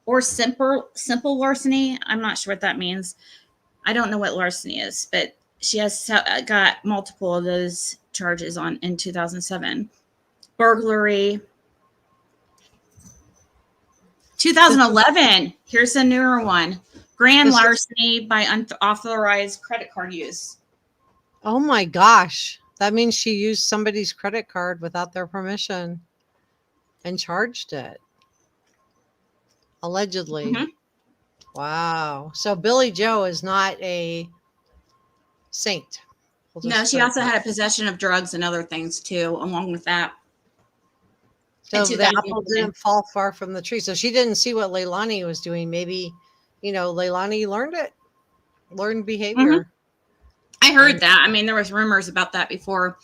S2: larceny. I'm not sure what that means. I don't know what larceny is, but she has got multiple of those charges in 2007. Burglary. 2011. Here's a newer one. Grand larceny by unauthorized credit card use.
S1: Oh my gosh. That means she used somebody's credit card without their permission and charged it. Allegedly.
S2: Mm-hmm.
S1: Wow. So Billie Jo is not a saint.
S2: No, she also had a possession of drugs and other things too, along with that.
S1: So the apple didn't fall far from the tree. So she didn't see what Leilani was doing. Maybe, Leilani learned behavior.
S2: Mm-hmm. I heard that. I mean, there was rumors about that before,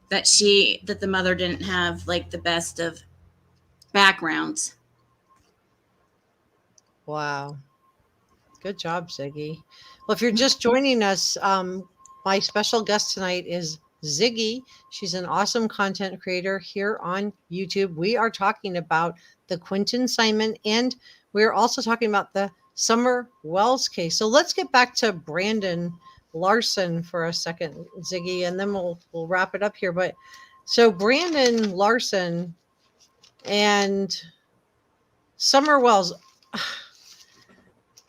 S2: that the mother didn't have like the best of backgrounds.
S1: Wow. Good job, Ziggy. Well, if you're just joining us, my special guest tonight is Ziggy. She's an awesome content creator here on YouTube. We are talking about the Quinton Simon, and we're also talking about the Summer Wells case. So let's get back to Brandon Lawson for a second, Ziggy, and then we'll wrap it up here. But so Brandon Lawson and Summer Wells.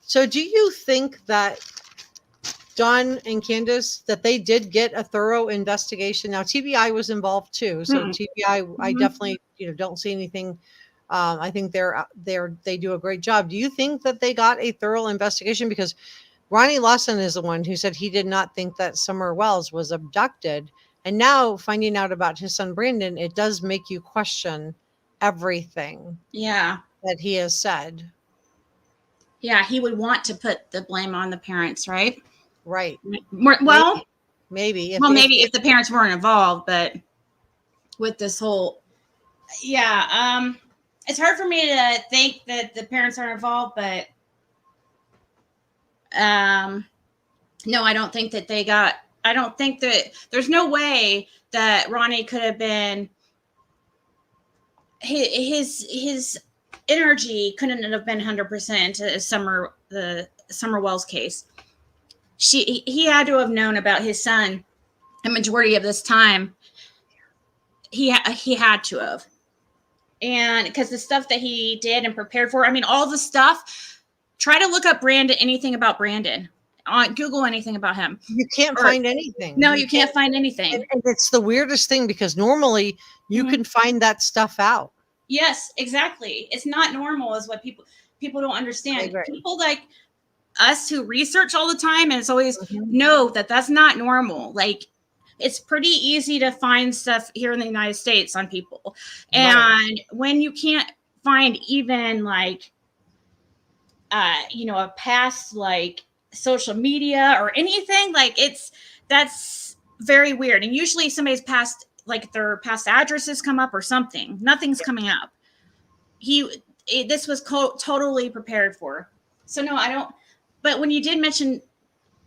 S1: So do you think that Don and Candus, that they did get a thorough investigation? Now TBI was involved too. So TBI, I definitely don't see anything. I think they do a great job. Do you think that they got a thorough investigation? Because Ronnie Lawson is the one who said he did not think that Summer Wells was abducted. And now finding out about his son, Brandon, it does make you question everything that he has said.
S2: Yeah, he would want to put the blame on the parents, right?
S1: Right.
S2: Well,
S1: maybe.
S2: If the parents weren't involved, but with this whole, it's hard for me to think that the parents are involved, but no, I don't think that I don't think that there's no way that Ronnie could have been, his energy couldn't have been 100% into the Summer Wells case. He had to have known about his son a majority of this time. He had to have. And because the stuff that he did and prepared for, I mean, all the stuff, try to look up Brandon, anything about Brandon. On Google anything about him.
S1: You can't find anything.
S2: No, you can't find anything.
S1: And it's the weirdest thing, because normally you can find that stuff out.
S2: Yes, exactly. It's not normal, is what people don't understand. People like us who research all the time, and it's always know that that's not normal. Like, it's pretty easy to find stuff here in the United States on people. And when you can't find even like, a past like social media or anything, like that's very weird. And usually somebody's past, like their past addresses come up or something. Nothing's coming up. This was totally prepared for. So no, I don't. But when you did mention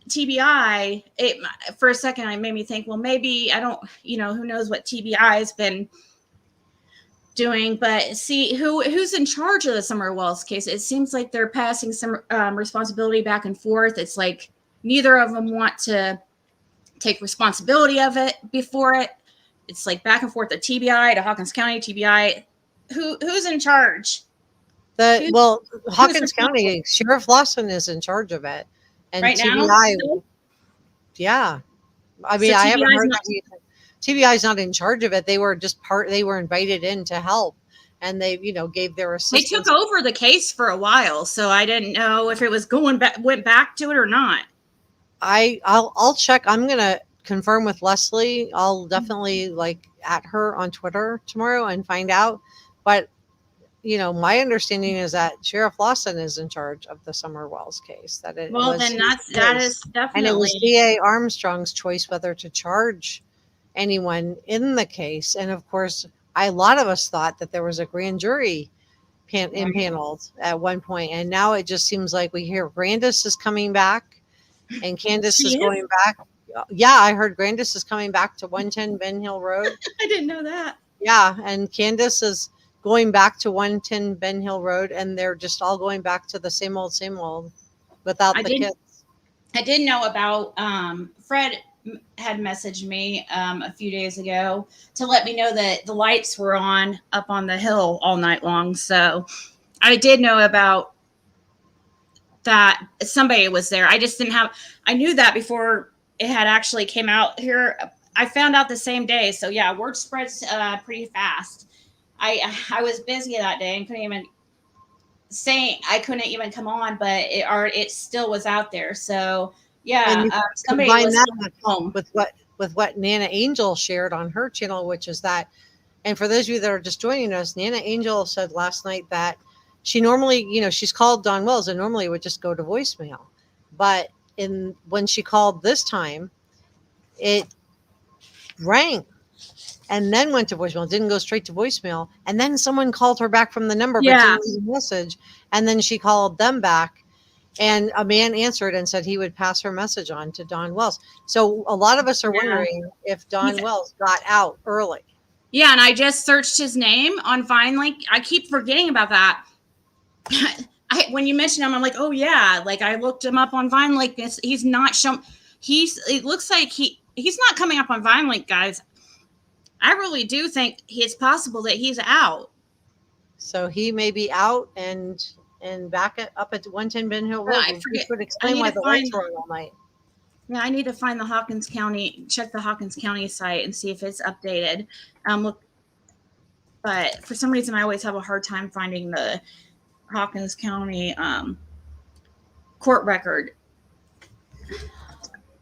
S2: TBI, it for a second it made me think, well, maybe I don't, who knows what TBI has been doing, but see who's in charge of the Summer Wells case. It seems like they're passing some responsibility back and forth. It's like neither of them want to take responsibility of it before it. It's like back and forth, the TBI to Hawkins County, TBI. Who's in charge?
S1: Hawkins County Sheriff Lawson is in charge of it, and
S2: right
S1: TBI.
S2: now,
S1: yeah, I mean,
S2: so
S1: I haven't heard
S2: not,
S1: TBI is not in charge of it. They were just they were invited in to help, and they, gave their assistance.
S2: They took over the case for a while, so I didn't know if it was went back to it or not.
S1: I'll check. I'm gonna confirm with Leslie. I'll definitely at her on Twitter tomorrow and find out. But my understanding is that Sheriff Lawson is in charge of the Summer Wells case. That is definitely, and it was DA Armstrong's choice whether to charge anyone in the case. And of course, a lot of us thought that there was a grand jury impaneled at one point, and now it just seems like we hear Grandus is coming back, and Candus is going back. Yeah, I heard Grandus is coming back to 110 Ben Hill Road.
S2: I didn't know that.
S1: Yeah, and Candus is going back to 110 Ben Hill Road, and they're just all going back to the same old without the kids.
S2: I did know about Fred had messaged me a few days ago to let me know that the lights were on up on the hill all night long. So I did know about that. Somebody was there. I just I knew that before it had actually came out here. I found out the same day. So yeah, word spreads pretty fast. I was busy that day and couldn't even come on, but it still was out there. So yeah, somebody was home
S1: with what Nana Angel shared on her channel, which is that, and for those of you that are just joining us, Nana Angel said last night that she normally, she's called Dawn Wells and normally it would just go to voicemail, but when she called this time, it rang and then went to voicemail. It didn't go straight to voicemail. And then someone called her back from the number, but didn't leave a message. And then she called them back, and a man answered and said he would pass her message on to Dawn Wells. So a lot of us are wondering if Dawn Wells got out early.
S2: Yeah, and I just searched his name on VineLink. I keep forgetting about that. When you mentioned him, I'm like, oh yeah. Like I looked him up on VineLink. He's not shown. It looks like he's not coming up on VineLink, guys. I really do think it's possible that he's out.
S1: So he may be out and back up at 110 Ben Hill Road.
S2: I forget.
S1: Would explain why the lights were on all night.
S2: Yeah, I need to find check the Hawkins County site and see if it's updated. Look, but for some reason I always have a hard time finding the Hawkins County court record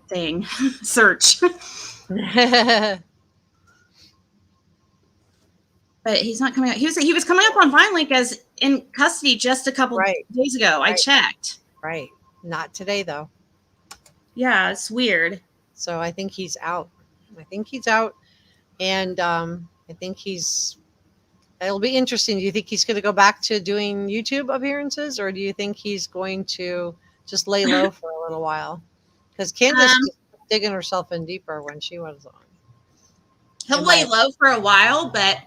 S2: thing search. But he's not coming out. He was coming up on VineLink as in custody just a couple days ago. I checked.
S1: Right. Not today though.
S2: Yeah, it's weird.
S1: So I think he's out. And I think it'll be interesting. Do you think he's going to go back to doing YouTube appearances, or do you think he's going to just lay low for a little while? Because Candus was digging herself in deeper when she was on.
S2: He'll lay low for a while, but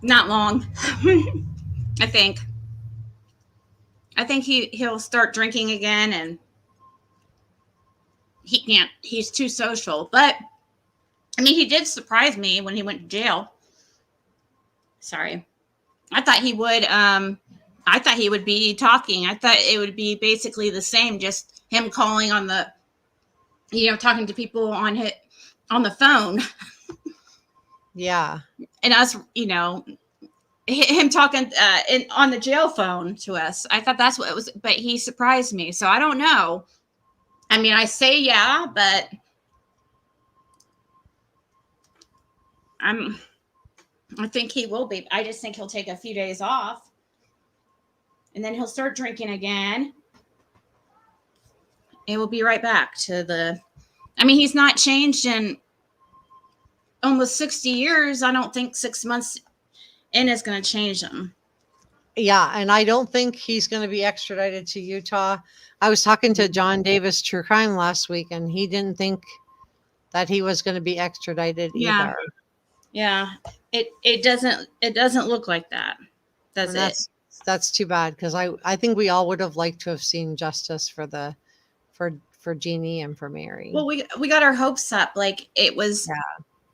S2: not long. I think he'll start drinking again, and he can't. He's too social. But I mean, he did surprise me when he went to jail. Sorry, I thought he would. I thought he would be talking. I thought it would be basically the same, just him calling on the, talking to people on the phone.
S1: Yeah,
S2: and us, him talking on the jail phone to us. I thought that's what it was, but he surprised me. So I don't know. I mean, I say yeah, but I think he will be. I just think he'll take a few days off, and then he'll start drinking again. It will be right back to he's not changed in almost 60 years. I don't think 6 months in is going to change him.
S1: Yeah, and I don't think he's going to be extradited to Utah. I was talking to John Davis True Crime last week, and he didn't think that he was going to be extradited
S2: Yeah.
S1: either.
S2: Yeah. It doesn't look like that. Does
S1: And
S2: it?
S1: that's too bad, because I think we all would have liked to have seen justice for Jeannie and for Mary.
S2: Well, we got our hopes up. Like it was,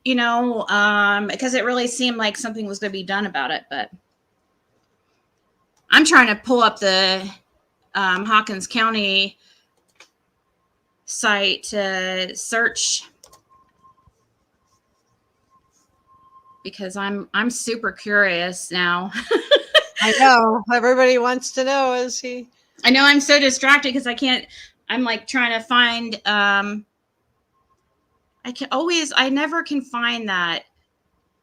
S2: because it really seemed like something was going to be done about it. But I'm trying to pull up the Hawkins County site to search because I'm super curious now.
S1: I know everybody wants to know. Is he?
S2: I know I'm so distracted because I can't. I'm like trying to find. I never can find that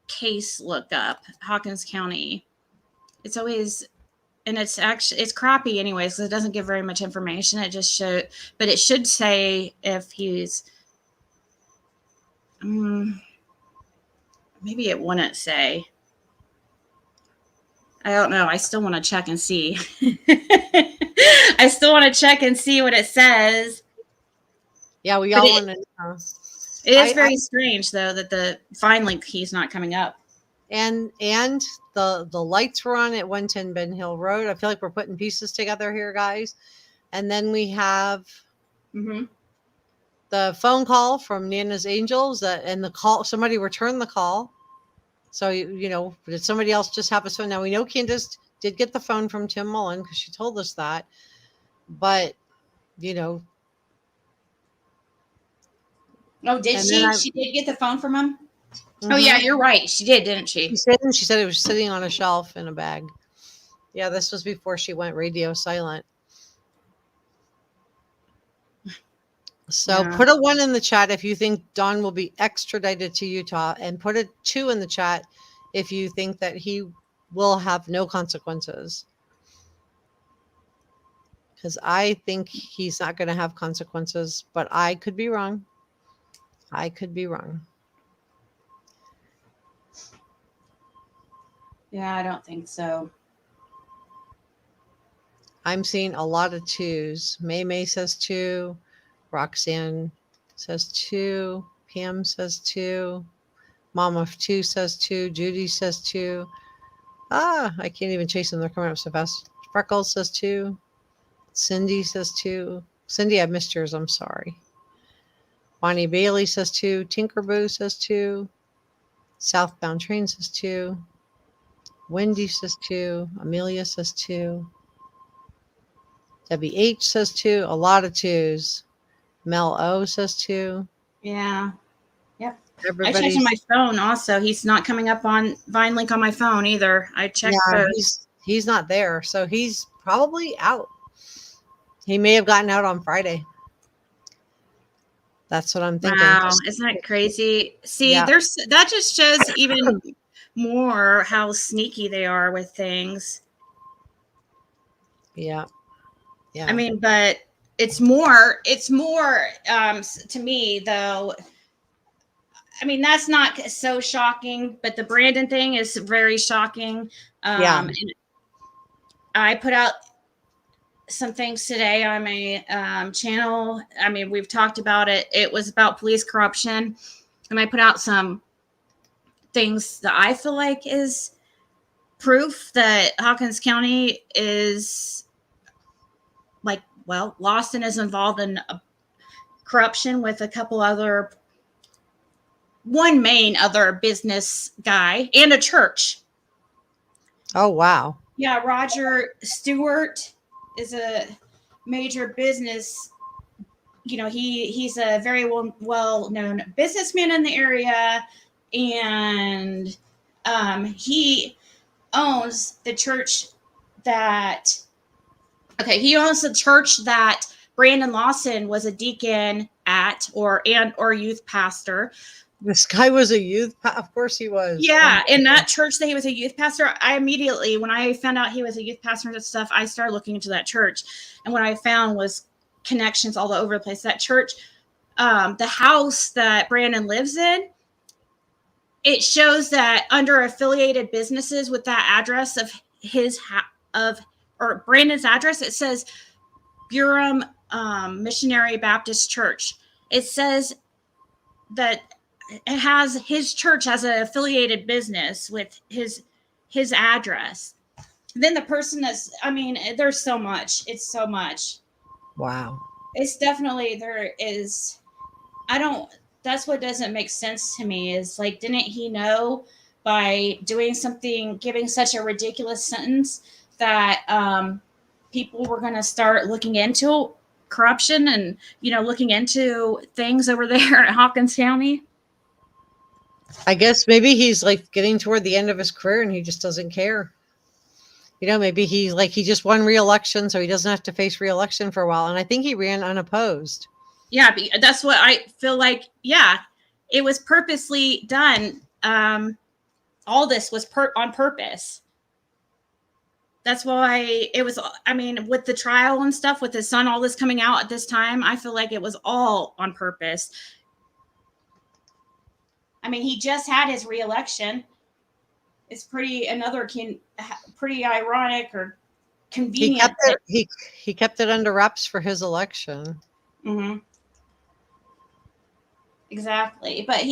S2: case lookup, Hawkins County. It's always, and it's crappy anyways because it doesn't give very much information. It just but it should say if he's. Maybe it wouldn't say. I don't know. I still want to check and see. I still want to check and see what it says.
S1: Yeah, we all want to know.
S2: It is very strange, though, that the fine link key's not coming up.
S1: And the lights were on at 110 Ben Hill Road. I feel like we're putting pieces together here, guys. And then we have the phone call from Nana's Angels, and the call, somebody returned the call. So, did somebody else just have a phone? Now, we know Candus did get the phone from Tim Mullen because she told us that. But,
S2: Oh, did she? She did get the phone from him? Mm-hmm. Oh, yeah, you're right. She did, didn't she?
S1: She said it was sitting on a shelf in a bag. Yeah, this was before she went radio silent. So put a 1 in the chat if you think Don will be extradited to Utah, and put a 2 in the chat if you think that he will have no consequences. Because I think he's not going to have consequences, but I could be wrong. I could be wrong.
S2: Yeah, I don't think so.
S1: I'm seeing a lot of 2s. May says 2. Roxanne says 2. Pam says 2. Mama of 2 says 2. Judy says 2. I can't even chase them. They're coming up so fast. Freckles says 2. Cindy says 2. Cindy, I missed yours. I'm sorry. Bonnie Bailey says 2. Tinkerboo says 2. Southbound Train says 2. Wendy says 2. Amelia says 2. Debbie H says 2. A lot of 2s. Mel O says 2.
S2: Yeah. Yep. I checked on my phone also. He's not coming up on Vine Link on my phone either. I checked those.
S1: He's not there. So he's probably out. He may have gotten out on Friday. That's what I'm thinking.
S2: Wow. Isn't that crazy? See, that just shows even more how sneaky they are with things.
S1: Yeah. Yeah.
S2: I mean, but it's more to me though. I mean, that's not so shocking, but the Brandon thing is very shocking. And I put out some things today on my channel. I mean, we've talked about it. It was about police corruption, and I put out some things that I feel like is proof that Hawkins County is like, well, Lawson is involved in corruption with a couple other, one main other business guy and a church.
S1: Oh, wow.
S2: Yeah, Roger Stewart is a major business. He's a very well-known businessman in the area, and he owns the church that. Okay, he owns the church that Brandon Lawson was a deacon at, or youth pastor.
S1: This guy was a youth. Of course he was.
S2: Yeah, in that church that he was a youth pastor, I immediately, when I found out he was a youth pastor and stuff, I started looking into that church. And what I found was connections all over the place. That church, the house that Brandon lives in, it shows that under affiliated businesses with that address of his of, or Brandon's address, it says Burum Missionary Baptist Church. It says that it has his church as an affiliated business with his address. Then the person that's, I mean, there's so much. It's so much.
S1: Wow.
S2: It's definitely, there is, that's what doesn't make sense to me is like, didn't he know by doing something, giving such a ridiculous sentence that people were going to start looking into corruption and, looking into things over there at Hawkins County?
S1: I guess maybe he's like getting toward the end of his career and he just doesn't care. Maybe he just won re-election, so he doesn't have to face re-election for a while. And I think he ran unopposed.
S2: Yeah, that's what I feel like. Yeah, it was purposely done. All this was on purpose. That's why it was, I mean, with the trial and stuff, with his son, all this coming out at this time, I feel like it was all on purpose. I mean, he just had his re-election. It's pretty ironic or convenient.
S1: He kept it under wraps for his election.
S2: Mm-hmm. Exactly. But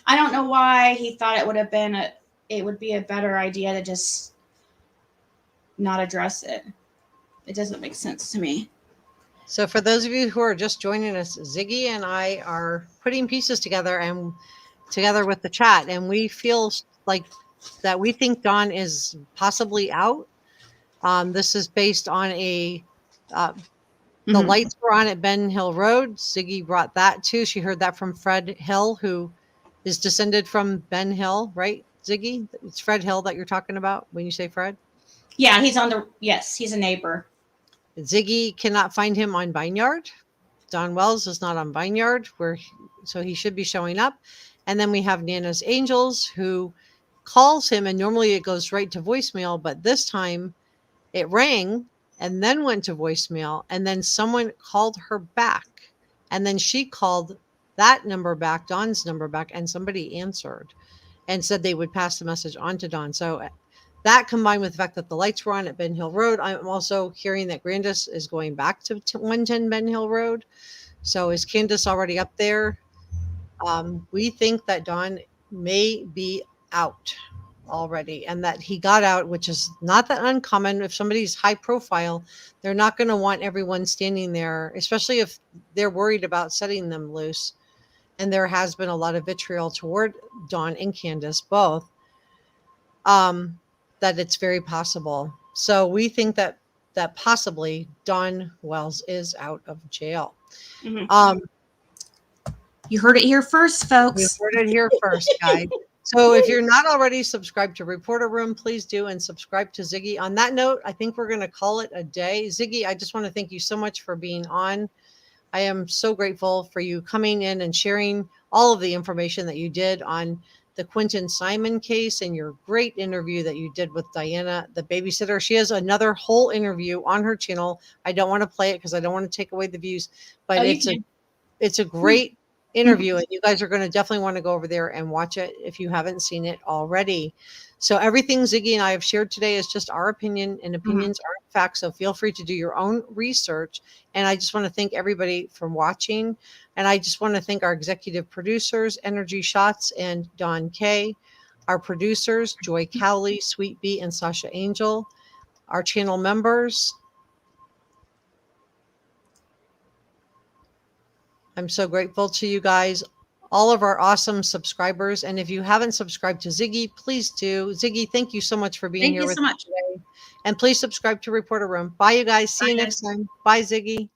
S2: I don't know why he thought it would be a better idea to just not address it. It doesn't make sense to me.
S1: So for those of you who are just joining us, Ziggy and I are putting pieces together with the chat, and we feel like that we think Dawn is possibly out. This is based on the lights were on at Ben Hill Road. Ziggy brought that too. She heard that from Fred Hill, who is descended from Ben Hill, right, Ziggy? It's Fred Hill that you're talking about when you say Fred?
S2: Yeah, he's a neighbor.
S1: Ziggy cannot find him on Vineyard. Don Wells is not on Vineyard, so he should be showing up. And then we have Nana's Angels, who calls him, and normally it goes right to voicemail, but this time it rang and then went to voicemail, and then someone called her back, and then she called that number back, Dawn's number back, and somebody answered and said they would pass the message on to Dawn. So that, combined with the fact that the lights were on at Ben Hill Road, I'm also hearing that Grandus is going back to 110 Ben Hill Road. So is Candus already up there? We think that Dawn may be out already, and that he got out, which is not that uncommon. If somebody's high profile, they're not going to want everyone standing there, especially if they're worried about setting them loose. And there has been a lot of vitriol toward Dawn and Candus both, that it's very possible. So we think that possibly Dawn Wells is out of jail.
S2: Mm-hmm. You heard it here first, folks.
S1: You heard it here first, guys. So if you're not already subscribed to Reporter Room, please do, and subscribe to Ziggy. On that note, I think we're going to call it a day. Ziggy, I just want to thank you so much for being on. I am so grateful for you coming in and sharing all of the information that you did on the Quinton Simon case and your great interview that you did with Diana, the babysitter. She has another whole interview on her channel. I don't want to play it because I don't want to take away the views, but it's a great interview, and you guys are going to definitely want to go over there and watch it if you haven't seen it already. So everything Ziggy and I have shared today is just our opinion, and opinions aren't facts. So feel free to do your own research. And I just want to thank everybody for watching. And I just want to thank our executive producers, Energy Shots and Don Kay, our producers, Joy Cowley, Sweet Bee, and Sasha Angel, our channel members. I'm so grateful to you guys, all of our awesome subscribers. And if you haven't subscribed to Ziggy, please do. Ziggy, thank you so much for being here with us today. And please subscribe to Reporter Room. Bye, you guys. See you next time. Bye, Ziggy.